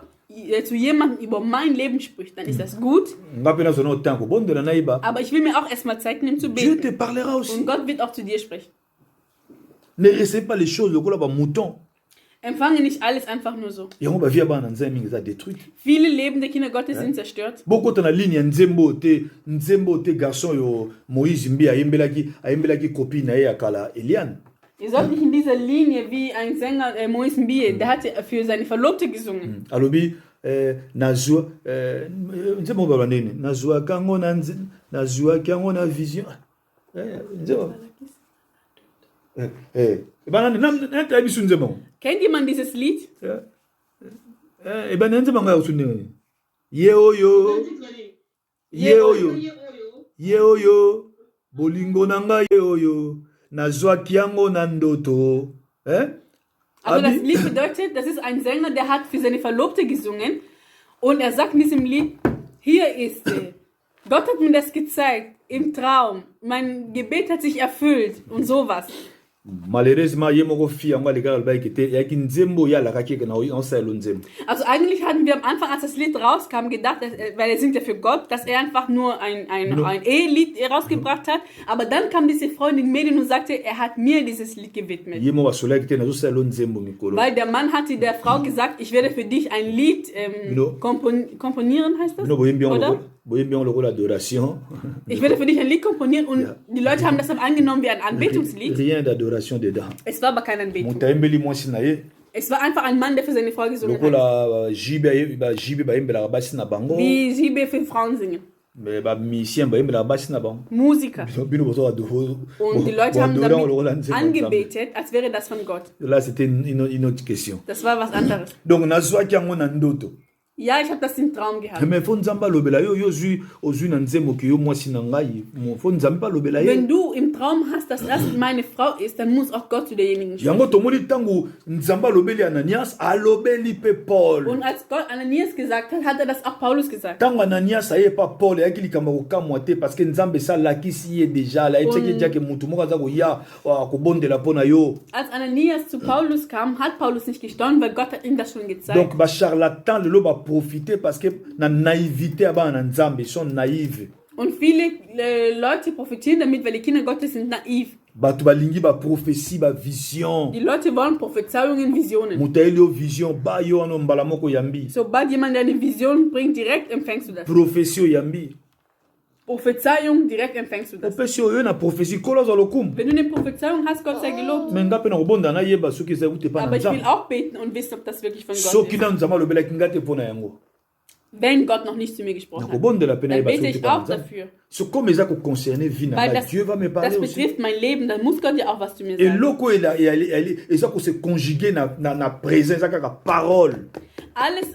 zu jemandem über mein Leben spricht, dann ist das gut. Ngapena zono tango bondo na naiba. Aber ich will mir auch erstmal Zeit nehmen zu Dieu te beten. parlera aussi. Und Gott wird auch zu dir sprechen. Ne recevez pas les choses lokola ba mouton. Empfange nicht alles einfach nur so. Yango ba vie bana nzambe mingi za détruite. Viele lebende Kinder Gottes sind zerstört. Boko na ligne ya nzembo te garçon yo Moïse mbi ayembelaki copine na ye ya kala Eliane. Ihr sollt nicht in dieser Linie wie ein Sänger Moïse Mbie, der hatte für seine Verlobte gesungen. Alobi nazwa nzembo ba nene nazwa kango na vision. Nzembo bana na tabi sunzembo. Kennt jemand dieses Lied? Bana nzembo nga usunne. Ye oyo bolingo nanga ye oyo nazwaki yango na ndoto. Aber das Lied bedeutet, das ist ein Sänger, der hat für seine Verlobte gesungen und er sagt in diesem Lied, hier ist sie. Gott hat mir das gezeigt, im Traum. Mein Gebet hat sich erfüllt und sowas. Malheureusement, ye moko fi yango aleka alba ekete yaki nzembo ya la kake na onsalo nzembo. Also eigentlich hatten wir am Anfang, als das Lied rauskam, gedacht, weil er singt ja für Gott, dass er einfach nur ein Ehelied rausgebracht hat. Aber dann kam diese Frau in den Medien und sagte, er hat mir dieses Lied gewidmet. Ye moko sola ekete na salo nzembo mikolo. Weil der Mann hatte der Frau gesagt, ich werde für dich ein Lied komponieren, heißt das? No boyembi Oder? on lokola adoration. Ich werde für dich ein Lied komponieren und die Leute haben das dann angenommen wie ein Anbetungslied. Rien d'adoration dedans. Es war aber keine Anbetung. Mutayembeli mwasi na ye. Es war einfach ein Mann, der für seine Frau gesungen hat. Lokola jibe ba yembela basi na bango. Wie Jibe für Frauen singen. Mais ba musicien ba yembela basi na bango. Musiker. Bino bozo adoro. Und die Leute haben damit angebetet, als wäre das von Gott. Là c'était une autre question. Das war was anderes. Donc nazwaki yango na ndoto. Ja, ich habe das im Traum gehabt. Mais faut nzamba lobela yo yo zui ozui na nzembo ke yo mwasi na ngai. Faut nzamba lobela Wenn ye. du im Traum hast, dass das meine Frau ist, dann muss auch Gott zu derjenigen Yango sprechen. tomoni tangu nzamba lobeli Ananias alobeli pe Paul. Und als Gott Ananias gesagt hat, hat er das auch Paulus gesagt. Tango Ananias aye pa Paul yaki likamba kokamwa te parce que nzambe sa lakisi ye déjà la eteke dia ke mutu moko aza koya kobondela pona yo. Als Ananias zu Paulus kam, hat Paulus nicht gestaunt, weil Gott hat ihm das schon gezeigt. Donc ba charlatan le lo ba profiter parce que na naïveté aba na nzambe sont naïves. Und viele Leute profitieren damit, weil die Kinder Gottes sind naiv. Bato balingi ba prophétie ba vision. Die Leute wollen Prophezeiungen, Visionen. Mutaeli o vision ba yo ano mbala moko yambi. Sobald jemand eine Vision bringt, direkt empfängst du das. Prophétie o yambi. Prophezeiung, direkt empfängst du das. Opesi o yo na prophétie kola za lokum. Wenn du eine Prophezeiung hast, Gott sei gelobt. Mais ngape na obonda na yeba soki za ute pa na Aber ich will nzambe. auch beten und wissen, ob das wirklich von Gott Soki ist. na nzamba lobela kingate pona yango. Wenn Gott noch nicht zu mir gesprochen Na hat, kobondela pena dann yeba bete soki ich pa auch na nzambe. dafür. So comme ça concerner vie na Weil ba Dieu va me das parler aussi. betrifft mein Leben, dann muss Gott ja auch was zu mir Et sagen. loko et ça pour se conjuguer na présence ça ka parole. Alles,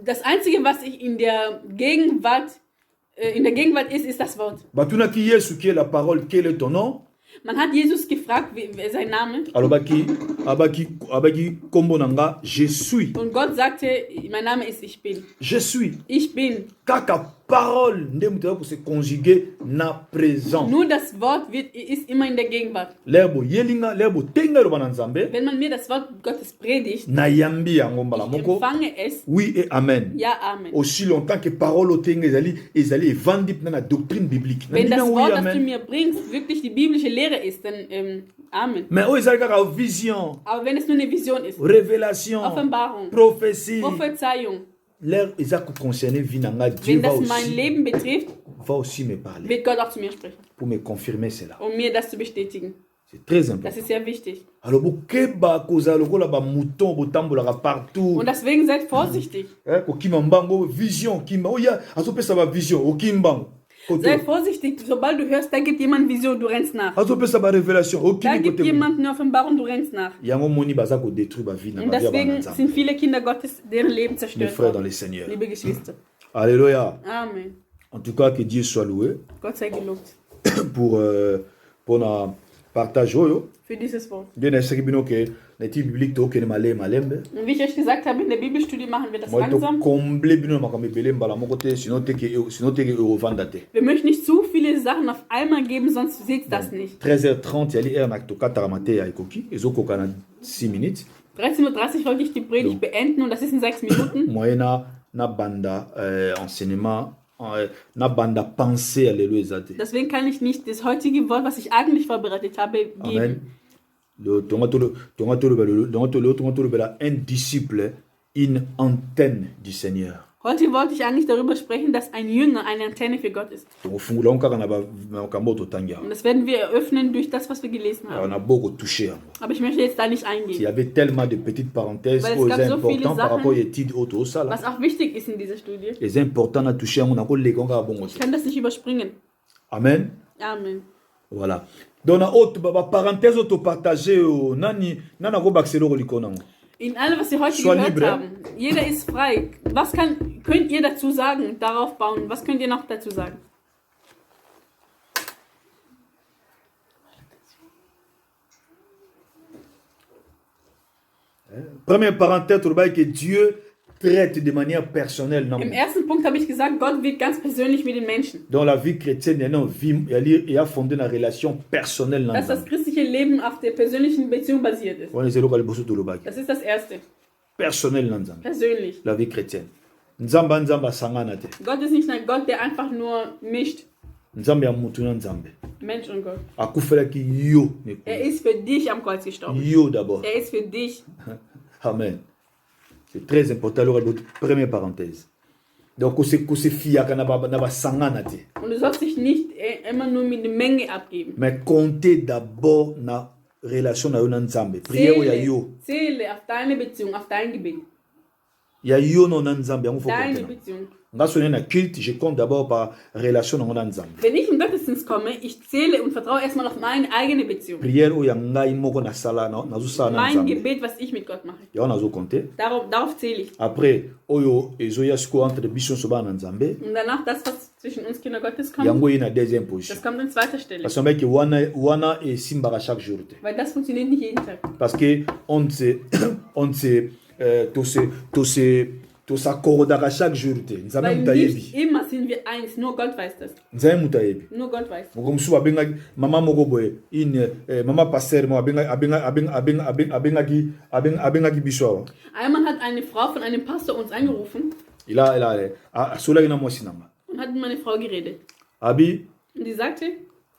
das Einzige, was ich in der Gegenwart ist das Wort. Batuna ki Yesu qui est la parole, quel est ton nom? Man hat Jesus gefragt, wer sein Name. Alors abaki kombo nanga je suis. Und Gott sagte, mein Name ist Ich bin. Je suis. Ich bin. Kaka parole nde mutu pour se conjuguer na présent. Nur das Wort ist immer in der Gegenwart. Lerbo yelinga lerbo tenga lo bananzambe. Wenn man mir das Wort Gottes predigt, Na yambi yango mbala ich moko. empfange es. Oui et amen. Ja, Amen. Aussi longtemps que parole au tenga ezali evandi na doctrine biblique. Wenn das oui, Wort, das amen. du mir bringst, wirklich die biblische Lehre ist, dann Amen. Mais oh ezali kaka vision, Aber wenn es nur eine Vision ist, révélation, Offenbarung, prophétie. Prophezeiung, L'air exact concerné vie nanga Dieu wenn va das mein aussi, Leben betrifft, va aussi me parler wird Gott auch zu mir sprechen, pour me confirmer cela. um mir das zu bestätigen. C'est très Das important. ist sehr wichtig. Alors bokeba koza lokola ba mouton botambola partout. Und deswegen seid vorsichtig. Kokima mbango vision kimba. Oh ya azopesa ba vision okimbango. Sei vorsichtig, sobald du hörst, da gibt jemand Vision, du rennst nach. Azopesa ba révélation Da okimi gibt kote. jemand eine Offenbarung, du rennst nach. Yango moni baza ko détruire ba vie na Und ba vie deswegen ba sind viele Kinder Gottes, deren Leben Mes zerstört frères dans worden. le Seigneur. Liebe Geschwister. Alléluia. Amen. En tout cas que Dieu soit loué Gott sei gelobt pour na partage oyo. für dieses Wort. Dieu n'a saki bino ke l'étude biblique to ke malembe. Und wie ich euch gesagt habe, in der Bibelstudie machen wir das Moi to langsam. combler bino makambo ebele mbala moko te sinon te ke eurovanda te. Wir möchten nicht zu viele Sachen auf einmal geben, sonst seht das nicht. 13h30 yali heure na tokataka mate ya ekoki ezokoka na 6 minutes 13:30 Uhr wollte ich die Predigt beenden und das ist in 6 Minuten. moyena na banda enseignement na banda pensée alléluia ezate. Deswegen kann ich nicht das heutige Wort, was ich eigentlich vorbereitet habe, Amen. geben. Tonga tolobela un disciple une antenne du Seigneur. Heute wollte ich eigentlich darüber sprechen, dass ein Jünger eine Antenne für Gott ist. Tofungula kaka na makambo totangia. Und das werden wir eröffnen durch das, was wir gelesen haben. Na boko toucher. Aber ich möchte jetzt da nicht Il y eingehen. avait tellement de petites parenthèses Weil es aux gab so viele importants par Sachen, rapport aux études auto sala. Was auch wichtig ist in dieser Studie. Les importants na toucher on a ko le konga bongo. Ich kann das nicht überspringen. Amen. Amen. Voilà. Donc na autre parenthèse auto partager nani nana ko baxelo likona. In allem, was wir heute Sois gehört libre. haben, jeder ist frei. Was könnt ihr dazu sagen, darauf bauen? Was könnt ihr noch dazu sagen? Première parenthèse que Dieu traite de manière personnelle. Im ersten Punkt habe ich gesagt, Gott wird ganz persönlich mit den Menschen. Dans la vie chrétienne, il y a fondé une relation personnelle. Dass das christliche Leben auf der persönlichen Beziehung basiert ist. Das ist das Erste. Personnel. Persönlich. La vie chrétienne. Nzamba nzamba sangana te. Gott ist nicht ein Gott, der einfach nur mischt. Nzambe ya mutu na nzambe. Mensch und Gott. Akufelaki yo. Er ist für dich am Kreuz gestorben. Yo d'abord. Er ist für dich. Amen. C'est très important. Alors, première parenthèse. Donc, c'est fiaka na ba sangana te. Und du sollst dich nicht immer nur mit der Menge abgeben. Mais comptez d'abord na relation na yo na nzambe. Prière ya yo. Zähle auf deine Beziehung, auf dein Gebet. Il y a yo non nzambe yango faut Deine compter. Beziehung. Nga sonné na culte, je compte d'abord par relation na nzambe. Wenn ich im Gottesdienst komme, ich zähle und vertraue erstmal auf meine eigene Beziehung. Prière o ya ngai moko na sala na zo sala na Mein nzambe. Gebet, was ich mit Gott mache. Ya on a zo compter. Darauf zähle ich. Après oyo ezoya siko entre biso so ba na nzambe. Und danach das, was zwischen uns Kinder Gottes kommt, Yango yi na deuxième position. das kommt an zweiter Stelle. Parce que wana et simbara chaque jour. Weil das funktioniert nicht jeden Tag. Parce que on s'accordera chaque jour. Nzambe Weil mutayebi. nicht immer sind wir eins, nur Gott weiß das. Nzambe mutayebi. Nur Gott weiß. Comme souvent maman moko boye maman pasteur mo abengaki biso. Einmal hat eine Frau von einem Pastor uns angerufen Il a solaki na mwasi nanga. und hat mit meiner Frau geredet. Abi Und die sagte,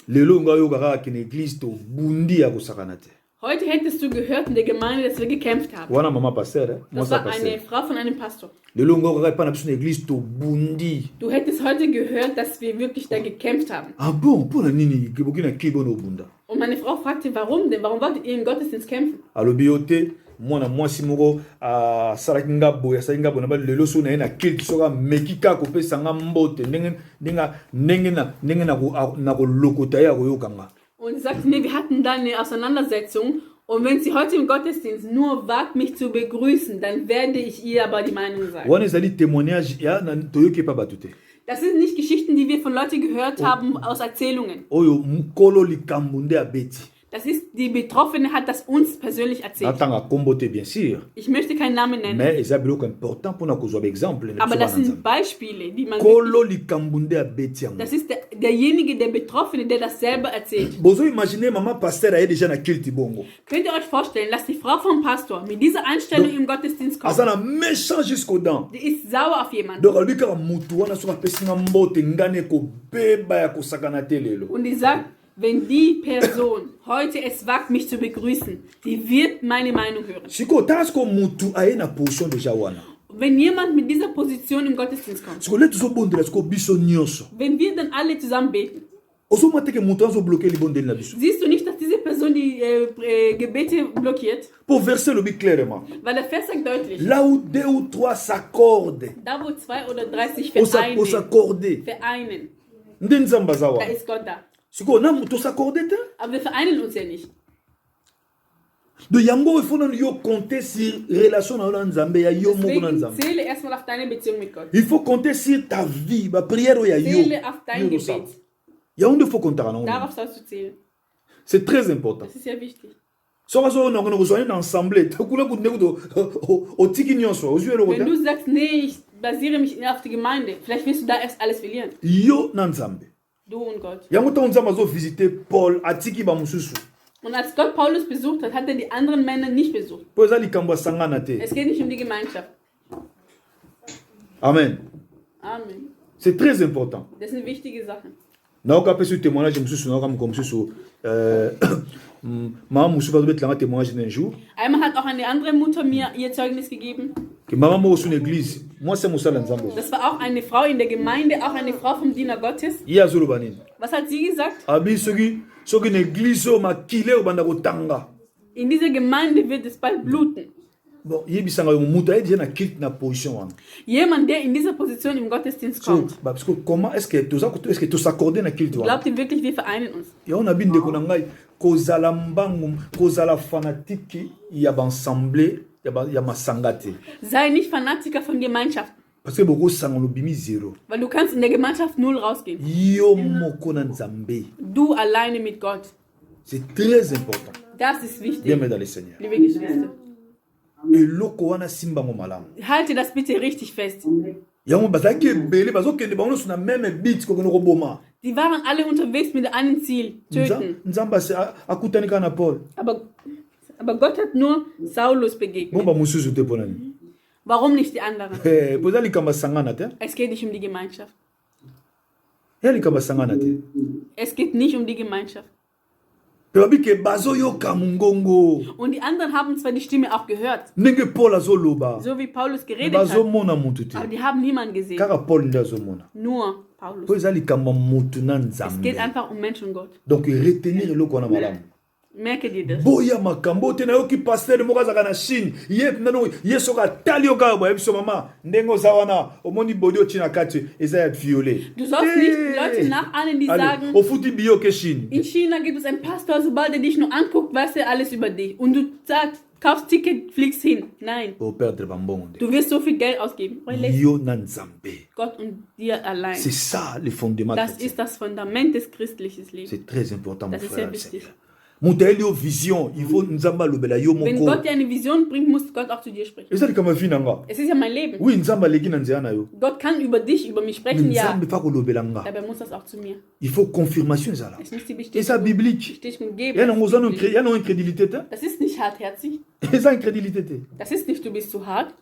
lelo nga yo kaka kina église to bundi ya kosakana te. heute hättest du gehört in der Gemeinde, dass wir gekämpft haben. Wana mama pasteur Das mwasi war pasteur. eine Frau von einem Pastor. Lelo nga kaka pa na biso na église to bundi. Du hättest heute gehört, dass wir wirklich da gekämpft haben. Ah bon, pona nini kiboki na kibono bunda. Und meine Frau fragte, warum denn? Warum wolltet ihr im Gottesdienst kämpfen? Alobi yo te mwana mwasi moko asalaki nga boye asali nga boye na ba lelo so na ye na kilti soka meki kaka kopesa nga mbote ndenge na kolokota ye ya koyoka nga. Und sie sagte, nee, wir hatten da eine Auseinandersetzung. Und wenn sie heute im Gottesdienst nur wagt, mich zu begrüßen, dann werde ich ihr aber die Meinung sagen. Wana ezali témoignage ya na toyoki pa bato te. Das sind nicht Geschichten, die wir von Leuten gehört haben aus Erzählungen. Oyo mukolo likambo nde abeti. Das ist, die Betroffene hat das uns persönlich erzählt. Natanga kombo te bien sûr. Ich möchte keinen Namen nennen, Mais eza biloko important mpona kozwa exemple. aber das sind Beispiele, die man... Kolo likambo nde abeti yango. Das ist derjenige, der Betroffene, der das selber erzählt. Bozo imaginer mama pasteur aye déjà na kilti bongo. Könnt ihr euch vorstellen, dass die Frau vom Pastor mit dieser Einstellung im Gottesdienst kommt? Aza na méchant jusqu'aux dents. Die ist sauer auf jemanden. Donc alobi kaka mutu wana soki apesi nga mbote ngani ekobeba ya kosakana te lelo. Und die sagt, wenn die Person heute es wagt, mich zu begrüßen, die wird meine Meinung hören. Siko tala siko mutu aye na position déjà wana. Wenn jemand mit dieser Position im Gottesdienst kommt, Siko le tozobondela siko biso nyonso. wenn wir dann alle zusammen beten, Ozomona te ke mutu azobloke libondeli na biso. siehst du nicht, dass diese Person die Gebete blockiert? Pour verser le but clairement. Weil der Vers sagt deutlich, Là où deux ou trois s'accordent, da wo 2 oder 3 sich on vereinen, s'accorder. Nde nzamba za da wana. ist Gott da. Siko na mutu s'accorder te. Aber wir vereinen uns ja nicht. De yango il faut non yo compter sur relation na nzambe ya yo moko na Deswegen nzambe. zähle erstmal auf deine Beziehung mit Gott. Il faut compter sur ta vie, ba prière ya yo. Zähle auf dein Yo ça. Gebet. Ya onde faut compter na. Darauf sollst du zählen. C'est très important. Das ist sehr wichtig. Soka so na ko zoana ensemble, takula ku nego o tiki nyonso, ozu elo Wenn kota. du sagst, nee, ich basiere mich auf die Gemeinde, vielleicht wirst du da erst alles verlieren. Yo na nzambe. Du und Gott. Yango ta nzamba zo visiter Paul atiki ba mususu. Und als Gott Paulus besucht hat, hat er die anderen Männer nicht besucht. Po ezali kambo sangana te. Es geht nicht um die Gemeinschaft. Amen. Amen. C'est très important. Das sind wichtige Sachen. Naoka pesu témoignage mususu naoka mu mususu mama mususu ba betlanga témoignage un jour. Einmal hat auch eine andere Mutter mir ihr Zeugnis gegeben. Que mama mo sur l'église, moi c'est musala nzambe. Das war auch eine Frau in der Gemeinde, auch eine Frau vom Diener Gottes. Ya zulu banini. Was hat sie gesagt? Abi soki une église o makile o banda kotanga. In dieser Gemeinde wird es bald bluten. Bon, yebisanga yo mutu aye déjà na kilt na position wana. Jemand, der in dieser Position im Gottesdienst So, kommt. parce que comment est-ce que tu s'accorder na kilt wana? Glaubt ihr wirklich, wir vereinen uns? Ya on a bin de konanga kozala mbangu, kozala fanatique ya ba ensemble ya masanga te. Sei nicht Fanatiker von Gemeinschaften. Parce que boko sanga lobimi zéro. Weil du kannst in der Gemeinschaft 0 rausgehen. Yo moko na nzambe. Du alleine mit Gott. C'est très important. Das ist wichtig, Bien dans le Seigneur. liebe Geschwister. Eloko wana simba ngo malamu. Halte das bitte richtig fest. Yango bazaki ebele bazokende bango na même beat ko kono koboma. Die waren alle unterwegs mit einem Ziel, töten. Nzamba akutani kana Paul. Aber Gott hat nur Saulus begegnet. Bomba mususu te ponani. Warum nicht die anderen? Pozali kamba sangana te. Es geht nicht um die Gemeinschaft. Yali kamba sangana te. Es geht nicht um die Gemeinschaft. Pebabike bazo yoka mungongo. Und die anderen haben zwar die Stimme auch gehört, Ndenge Paul azoloba. so wie Paulus geredet Bazo hat, mona mutu te. aber die haben niemanden gesehen. Kaka Paul ndazo mona. Nur Paulus. Pozali kamba mutu na Es geht nzambe. einfach um Mensch und Gott. Donc retenir eloko wana malamu. Merke dir das. Boya makambo te na yoki pasteur moko azaka na Chine. Ye soka tali yoka boya biso mama. Ndengo zawana omoni body otina kati eza ya violé. Du sollst nicht Leute nachahmen, die sagen, ofuti biyo ke Chine. In China gibt es einen Pastor, sobald er dich nur anguckt, weiß er alles über dich. Und du sagst, kaufst Ticket, fliegst hin. Nein. Du wirst so viel Geld ausgeben. Gott und dir allein. C'est ça le fondement. Das ist das Fundament des christlichen Lebens. C'est très important, das mon ist frère. sehr wichtig. Vision, il faut wenn Gott dir eine Vision bringt, muss Gott auch zu dir sprechen. Es ist ja mein Leben. Oui, Gott kann über dich, über mich sprechen, ja. Aber er muss das auch zu mir. Il faut confirmation. Es muss die Bestätigung geben. Das ist nicht hartherzig. Das ist nicht, du bist zu hart.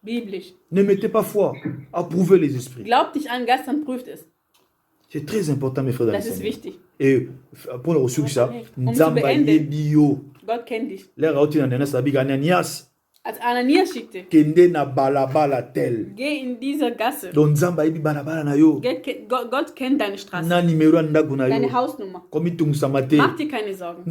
Biblisch. Ne mettez pas foi. Approuvez les esprits. Glaubt dich an, Geist, dann prüft es. C'est très important, mes frères. Das ist wichtig. Et pour le ressources, ça, Gott kennt dich. Als Ananias schickte, geh in dieser Gasse. Gott kennt deine Straße, deine Hausnummer. Mach dir keine Sorgen.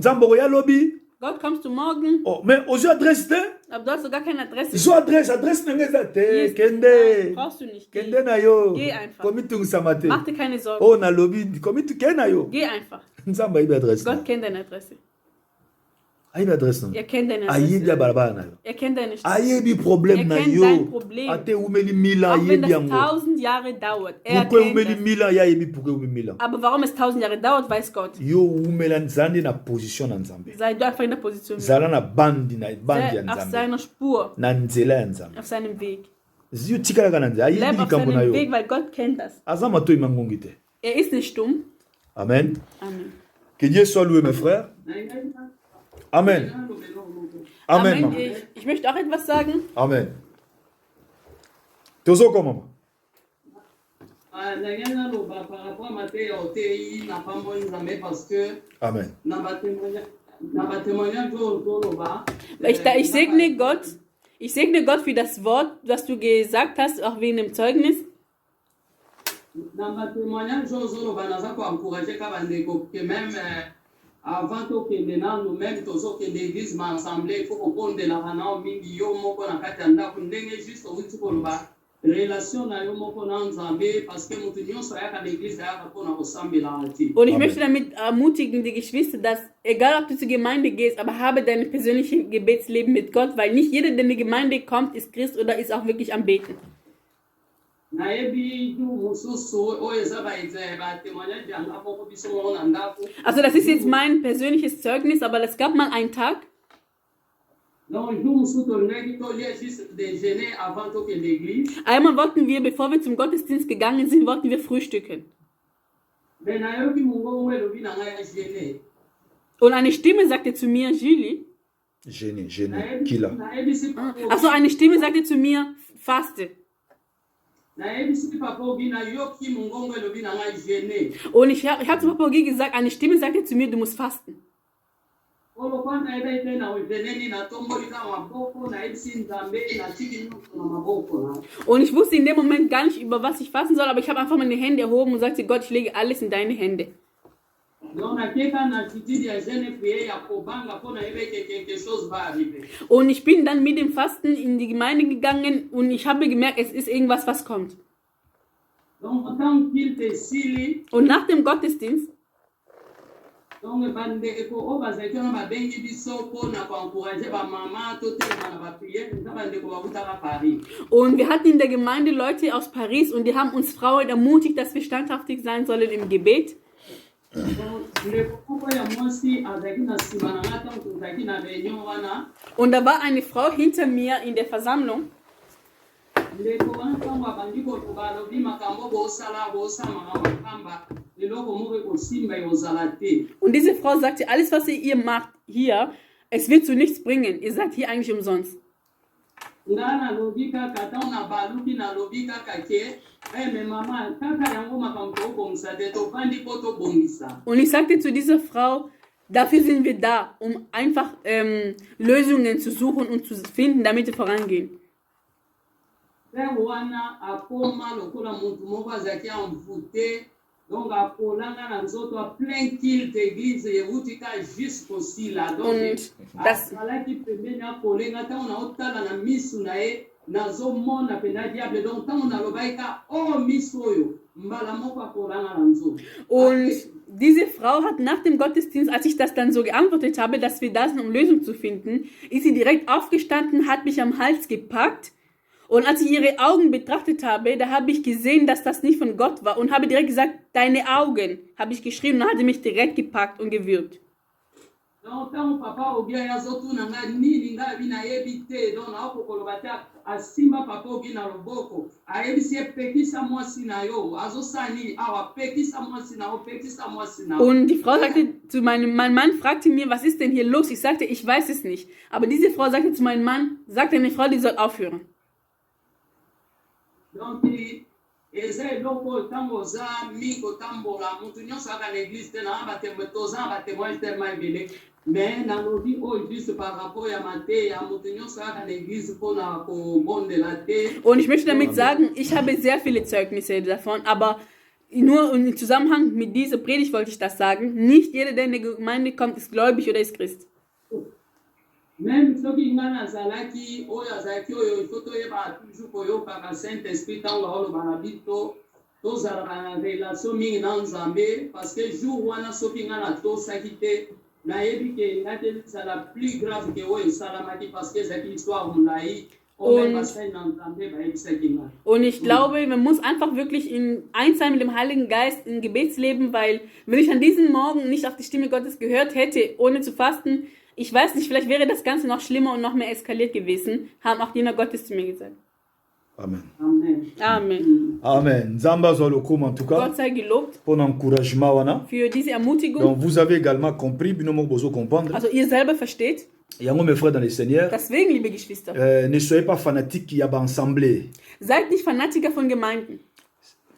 Gott, kommst du morgen? Oh, mais aujourd'hui adresse te? Aber du hast sogar keine Adresse. So adresse nangeza te. Kende. Brauchst du nicht. Kende na yo. Geh einfach. Komitungusamate. Mach dir keine Sorgen. Oh, na lobby. Komitu na yo. Geh einfach. Nzamba ibe adresse. Gott kennt deine Adresse. Aïe adresse. Er kennt deine Adresse. Er kennt deine Straße. Er kennt dein Problem. Auch wenn das 1000 Jahre dauert. Er kennt das. Aber warum es 1000 Jahre dauert, weiß Gott. Sei du einfach in der Position. Sei auf seiner Spur. Auf seinem Weg. Bleib auf seinem Weg, weil Gott kennt das. Er ist nicht stumm. Amen. Amen. Que Dieu soit loué, mes frères. Amen. Amen. Amen. Ich möchte auch etwas sagen. Amen. Tozo comment? Amen. Ich segne Gott. Ich segne Gott für das Wort, was du gesagt hast, auch wegen dem Zeugnis. Avant tokende nanu même tozokende église ma assemblée il faut kopondelaka nao mingi yo moko na kati ya ndako ndenge juste outi koloba relation na yo moko na Nzambe parce que mutu nyonso ayaka na église ayaka mpona kosambela ati. Und ich möchte damit ermutigen die Geschwister, dass egal ob du zur Gemeinde gehst, aber habe dein persönliches Gebetsleben mit Gott, weil nicht jeder, der in die Gemeinde kommt, ist Christ oder ist auch wirklich am Beten. Also das ist jetzt mein persönliches Zeugnis, aber es gab mal einen Tag, einmal wollten wir, bevor wir zum Gottesdienst gegangen sind, wollten wir frühstücken. Und eine Stimme sagte zu mir, Julie, Killer. Also eine Stimme sagte zu mir, faste. Und ich habe zu Papa Ogi gesagt, eine Stimme sagte zu mir, du musst fasten. Und ich wusste in dem Moment gar nicht, über was ich fasten soll, aber ich habe einfach meine Hände erhoben und sagte, Gott, ich lege alles in deine Hände. Und ich bin dann mit dem Fasten in die Gemeinde gegangen und ich habe gemerkt, es ist irgendwas, was kommt. Und nach dem Gottesdienst und wir hatten in der Gemeinde Leute aus Paris und die haben uns Frauen ermutigt, dass wir standhaftig sein sollen im Gebet. Und da war eine Frau hinter mir in der Versammlung. Und diese Frau sagte, alles was ihr macht hier, es wird zu nichts bringen. Ihr seid hier eigentlich umsonst. Und ich sagte zu dieser Frau, dafür sind wir da, um einfach Lösungen zu suchen und zu finden, damit wir vorangehen. Donc, à Polanga, na nzoto, à plein kilt église, et Wutika jusqu'aussi là. Donc, Und das, qui permet à Polanga, tant on a otala na misu na e, na zo mona pena diable. Donc, tant on a lobaika, oh misoyo, mbala moko a Polanga na nzoto. und diese Frau hat nach dem Gottesdienst, als ich das dann so geantwortet habe, dass wir da sind, um Lösung zu finden, ist sie direkt aufgestanden, hat mich am Hals gepackt. Und als ich ihre Augen betrachtet habe, da habe ich gesehen, dass das nicht von Gott war und habe direkt gesagt, deine Augen, habe ich geschrieben und hatte mich direkt gepackt und gewürgt. Donc, quand papa ou bien yazotu nanga nini nga bina yebite donc na okolobata asimba papa ou bien na loboko ayebisi pekisa mwasi na yo azosani awa pekisa mwasi na o pekisa mwasi na. Und die Frau sagte zu mein Mann fragte mir, was ist denn hier los? Ich sagte, ich weiß es nicht. Aber diese Frau sagte zu meinem Mann, sagte eine Frau, die soll aufhören. Donc, eza eloko ntango oza mikotambola mutu nyonso aka na église te na toza batémoigne tellement ebele mais nalobi oyo juste par rapport ya mate ya mutu nyonso aka na église mpona kobondela te. Und ich möchte damit sagen, ich habe sehr viele Zeugnisse davon, aber nur im Zusammenhang mit dieser Predigt wollte ich das sagen. Nicht jeder, der in die Gemeinde kommt, ist gläubig oder ist Christ. Même soki nga nazalaki oyo azalaki oyo ifo toyeba toujours koyokaka saint esprit ntango aoloba na bito tozalaka na relation mingi na nzambe parce que jour wana soki nga natosaki te nayebi ke nga te ezala plus grave ke oyo esalamaki parce que ezalaki histoire molai oyo basali na nzambe bayebisaki nga. Und ich glaube, man muss einfach wirklich eins sein mit dem Heiligen Geist im Gebetsleben, weil wenn ich an diesem Morgen nicht auf die Stimme Gottes gehört hätte, ohne zu fasten, ich weiß nicht, vielleicht wäre das Ganze noch schlimmer und noch mehr eskaliert gewesen, haben auch Diener Gottes zu mir gesagt. Amen. Amen. Amen. Amen. Nzamba zolokuma en tout cas. Gott sei gelobt Pour l'encouragement wana. für diese Ermutigung. Donc vous avez également compris, binomo bozo comprendre. Also ihr selber versteht. Yango mes frères dans le Seigneur. Deswegen, liebe Geschwister, Ne soyez pas fanatiques qui y a ba assemblée. seid nicht Fanatiker von Gemeinden.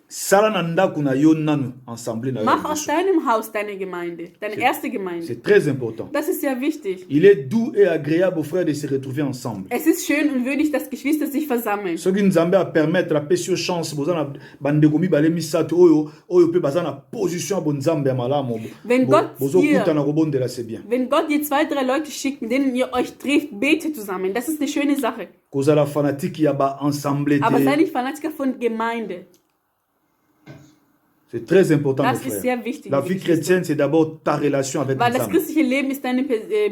Sala na ndaku na yo nanu assemblée na yo. Mach aus deinem Haus deine Gemeinde, deine erste Gemeinde. C'est très important. Das ist sehr wichtig. Il est doux et agréable aux frères de se retrouver ensemble. Es ist schön und würdig, dass Geschwister sich versammeln. Ce qui nous a permettre la pesio chance bozana bandeko mibale misato oyo pe bazana position bon nzambe malamu. Wenn Gott Wenn Gott dir 2, 3 Leute schickt, mit denen ihr euch trifft, betet zusammen. Das ist eine schöne Sache. Kozala fanatique ya ba ensemble. Aber sei nicht Fanatiker von Gemeinde. C'est très important. Das ist sehr wichtig. La vie chrétienne, c'est d'abord ta relation avec Weil Dieu. das christliche Leben ist deine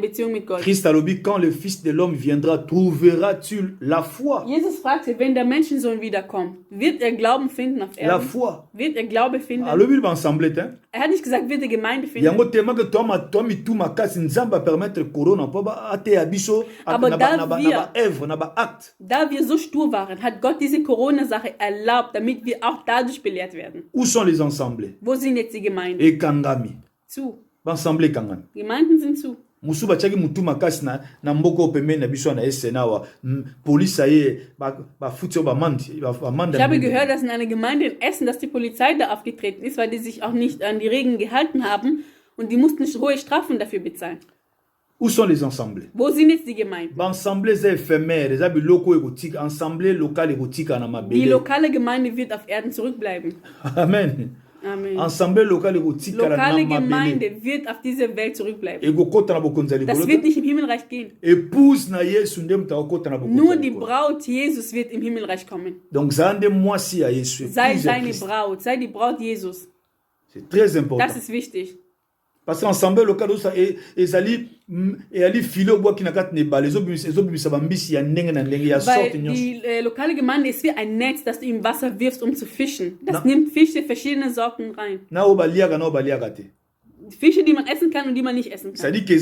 Beziehung mit Gott. Christ a dit, quand le Fils de l'homme viendra, trouveras-tu la foi? Jesus fragte, wenn der Menschensohn wiederkommt, wird er Glauben finden auf Erden? La foi. Wird er Glaube finden? Alors, il va ensemble, hein? Er hat nicht gesagt, wird er Gemeinde finden. Yango tema que toi mi tout ma casse nzamba permettre corona po ba ate abiso Aber na ba œuvre na ba acte. Da wir so stur waren, hat Gott diese Corona-Sache erlaubt, damit wir auch dadurch belehrt werden. Où sont les ensemblés? Wo sind jetzt die Gemeinden? Et kangami. Zu. Ba ensemble kangami. Gemeinden sind zu. Musuba chaki mutu makasi na mboko pembe na biso na esena wa police aye ba futio ba mandi ba manda. Ich habe gehört, dass in einer Gemeinde in Essen, dass die Polizei da aufgetreten ist, weil die sich auch nicht an die Regeln gehalten haben und die mussten hohe Strafen dafür bezahlen. Où sont les ensemblés? Wo sind jetzt die Gemeinden? Ba ensemblés éphémères, za biloko érotique, ensemblés local érotique na mabele. Die lokale Gemeinde wird auf Erden zurückbleiben. Amen. Amen. Ensemble local érotique na mabele. Lokale Gemeinde wird auf dieser Welt zurückbleiben. Ego kota na bokonzali. Das wird nicht im Himmelreich gehen. Épouse na Yesu ndem ta kota na bokonzali. Nur die Braut Jesus wird im Himmelreich kommen. Donc zande moi si ya Yesu. Sei seine Braut, sei die Braut Jesus. C'est très important. Das ist wichtig. Parce qu'ensemble local ça ezali ali filo bois qui na kat ne ba les obimisa bambisi ya ndenge na ndenge ya sorte nyos. Die lokale Gemeinde ist wie ein Netz, das du im Wasser wirfst, um zu fischen. Das nimmt Fische verschiedene Sorten rein. Na obaliaga te. Fische, die man essen kann und die man nicht essen kann. Ça dit que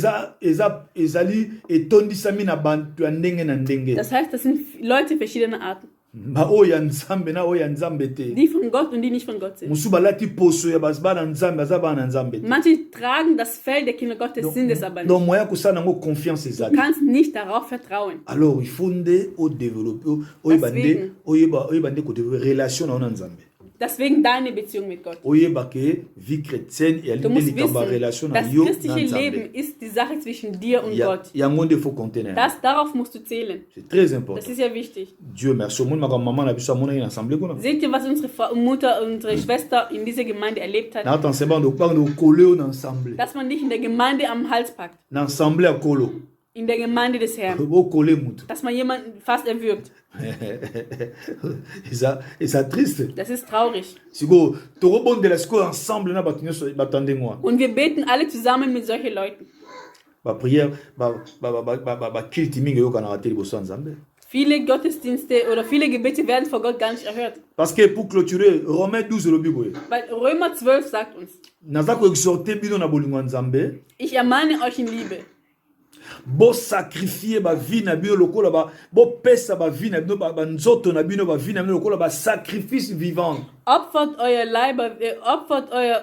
ezali etondisami na bantu ya ndenge na ndenge. Das heißt, das sind Leute verschiedener Arten. Ma oya nzambe na oya nzambe te. Die von Gott und die nicht von Gott sind. Musuba lati poso ya basbana nzambe azaba na nzambe te. Manche tragen das Fell der Kinder Gottes, sind es aber nicht. Donc moya kusana ngo confiance ezali. Du kannst nicht darauf vertrauen. Alors il faut au développer oyebande ko développer relation na nzambe. Deswegen deine Beziehung mit Gott. oyeba ke vie chrétienne et Du musst alindelikamba wissen, relation na das yo christliche na Leben Nzambe. ist die Sache zwischen dir und Gott. Yango nde faut compter na. Darauf musst du zählen. C'est très Das important. ist ja wichtig. Dieu merci. Omoni maka maman na biso amona na assemblée kuna. Seht ihr, was unsere Mutter, unsere Schwester in dieser Gemeinde erlebt hat? Na attention do parle de coller na ensemble. Dass man dich in der Gemeinde am Hals packt. Na ensemble a kolo. In der Gemeinde des Herrn. Bo coller mutu. Dass man jemanden fast erwürgt. C'est triste. Das ist traurig. Siko to rebonde la siko ensemble na batunyo so batande moi. Und wir beten alle zusammen mit solchen Leuten. Ba prière ba kilti mingi yo kana rater liboso ya Nzambe. Viele Gottesdienste oder viele Gebete werden vor Gott gar nicht erhört. Parce que pour clôturer Romains 12 le Bible. Weil Römer 12 sagt uns: Naza ko exhorter bino na bolingo ya Nzambe. Ich ermahne euch in Liebe. Bo sacrifier ba vie na bino lokola ba bo pesa ba vie na bino ba nzoto na bino ba vie na bino lokola ba sacrifice vivant. Opfert euer Leiber, opfert euer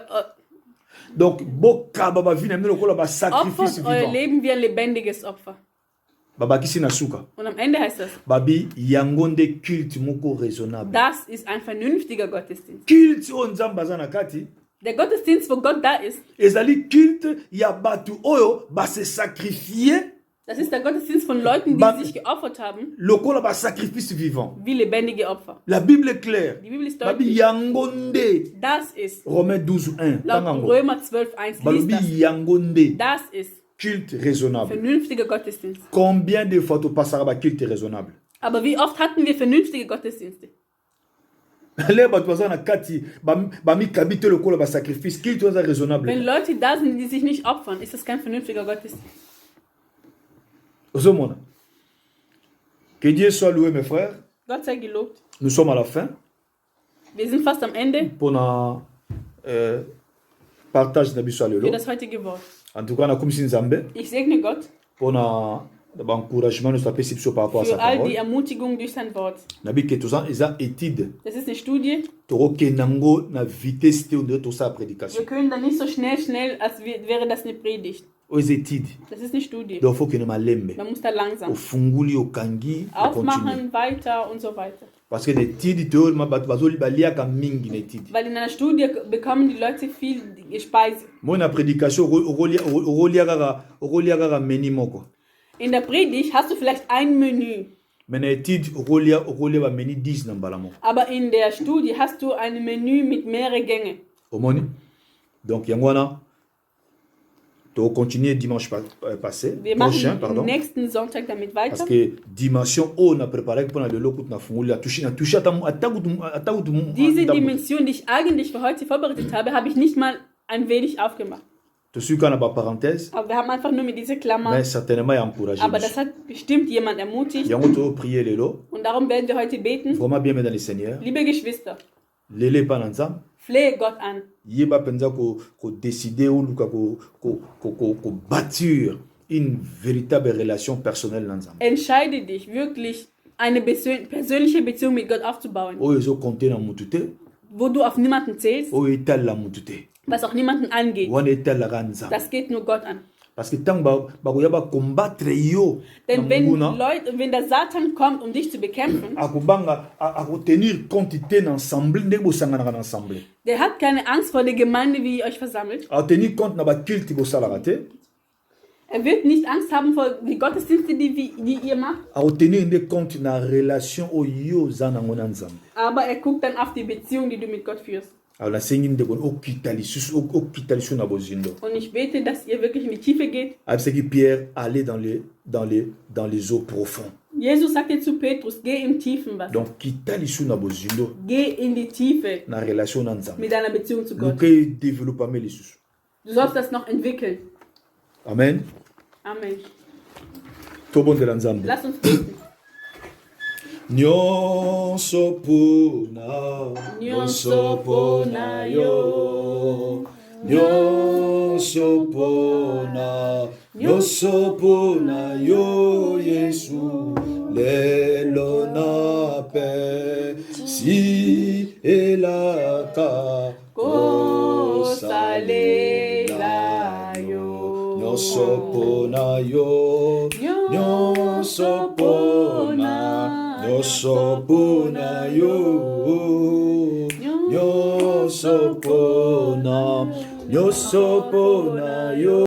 Donc bo kaba ba vie na bino lokola ba sacrifice Opfert euer vivant. Leben wie ein lebendiges Opfer. Baba kisi na suka. Und am Ende heißt das: Babi yangonde culte moko raisonnable. Das ist ein vernünftiger Gottesdienst. Culte o Nzambe aza na kati. Der Gottesdienst, wo Gott da ist, Ezali culte ya batu oyo ba se sacrifier das ist der Gottesdienst von Leuten, die sich geopfert haben, lokola ba sacrifice vivant. wie lebendige Opfer. La Bible est claire. Die Bibel ist Babi deutlich. yangonde. Das ist, Romains 12:1. laut Römer 12,1 liest Balobi das. yangonde. Das ist Culte raisonnable. vernünftiger Gottesdienst. Combien de fois tu passeras ba culte raisonnable? Aber wie oft hatten wir vernünftige Gottesdienste? Les batu baza na kati ba mi kabite lokola ba sacrifice culte oza raisonnable. Wenn Leute da sind, die sich nicht opfern, ist das kein vernünftiger Gottesdienst. Ozomona. Que Dieu soit loué mes frères. Gott sei gelobt. Nous sommes à la fin. Wir sind fast am Ende Pour na partage na biso für lelo. das heutige Wort. En tout cas na kumisi Nzambe Ich segne Gott pour na ba encouragement nous tapé sur par rapport à sa für all die parole. Ermutigung durch sein Wort. Na bi que tous ans eza étude. Das ist eine Studie. Toro kenango na vitesse te on to sa prédication. Wir können da nicht so schnell, als wäre das eine Predigt. Aux études. Das ist eine Studie. Donc faut que nous malembe. Man muss da langsam Ofunguli okangi continue. aufmachen, weiter und so weiter. Parce que l'étude théorie ma bat bazoli balia ka mingi l'étude. Weil in einer Studie bekommen die Leute viel Speise. Mona prédication rolia kaka meni moko. In der Predigt hast du vielleicht ein Menü, Mais na étude rolia ba meni 10 na mbala moko. aber in der Studie hast du ein Menü mit mehreren Gängen. Omoni. Donc yangwana to continuer dimanche passé Wir prochain machen pardon. nächsten Sonntag damit Parce weiter. que dimension on a préparé pour le loko na funguli toucher atakutu. Diese Dimension, die ich eigentlich für heute vorbereitet habe, habe ich nicht mal ein wenig aufgemacht. To suis kana ba parenthèse. Aber wir haben einfach nur mit dieser Klammer. Mais certainement encouragé. Aber das hat bestimmt jemand ermutigt. Yango to prier lelo. Und darum werden wir heute beten. Vraiment bien dans le Seigneur. Liebe Geschwister, Lele pa nanzam. flehe Gott an. Yeba penza ko décider ou ko bâtir une véritable relation personnelle nanzam. Entscheide dich wirklich, eine persönliche Beziehung mit Gott aufzubauen, O ezo compter na mutute. wo du auf niemanden zählst, O etal la mutute. was auch niemanden angeht. Wana etal la ganza. Das geht nur Gott an. Parce que tant ba ko yaba combattre yo. Denn wenn der Satan kommt, um dich zu bekämpfen, Akubanga tenir compte ten ensemble ndebo sangana ensemble. der hat keine Angst vor der Gemeinde, wie ihr euch versammelt. A tenir compte na ba culte bo salarate. Er wird nicht Angst haben vor die Gottesdienste, die ihr macht, A tenir compte na relation o yo zana ngonanzam. aber er guckt dann auf die Beziehung, die du mit Gott führst. Alors la seigneur de gon okitali na bozindo. Und ich bete, dass ihr wirklich in die Tiefe geht. Avec ce qui Pierre allait dans les eaux profondes. Jesus sagte zu Petrus, geh im tiefen Wasser. Donc kitali su na bozindo Geh in die Tiefe na relation na nzambe. mit deiner Beziehung zu Gott. Luke développement lisusu. Du sollst das noch entwickeln. Amen. Amen. Tobo de la nzambe. Lass uns beten. Nyonso pona yo. Nyonso pona yo Yesu. Lelo na pe si elaka Kosalela yo. Nyonso pona yo. Nyonso pona yo. nyonso pona yo.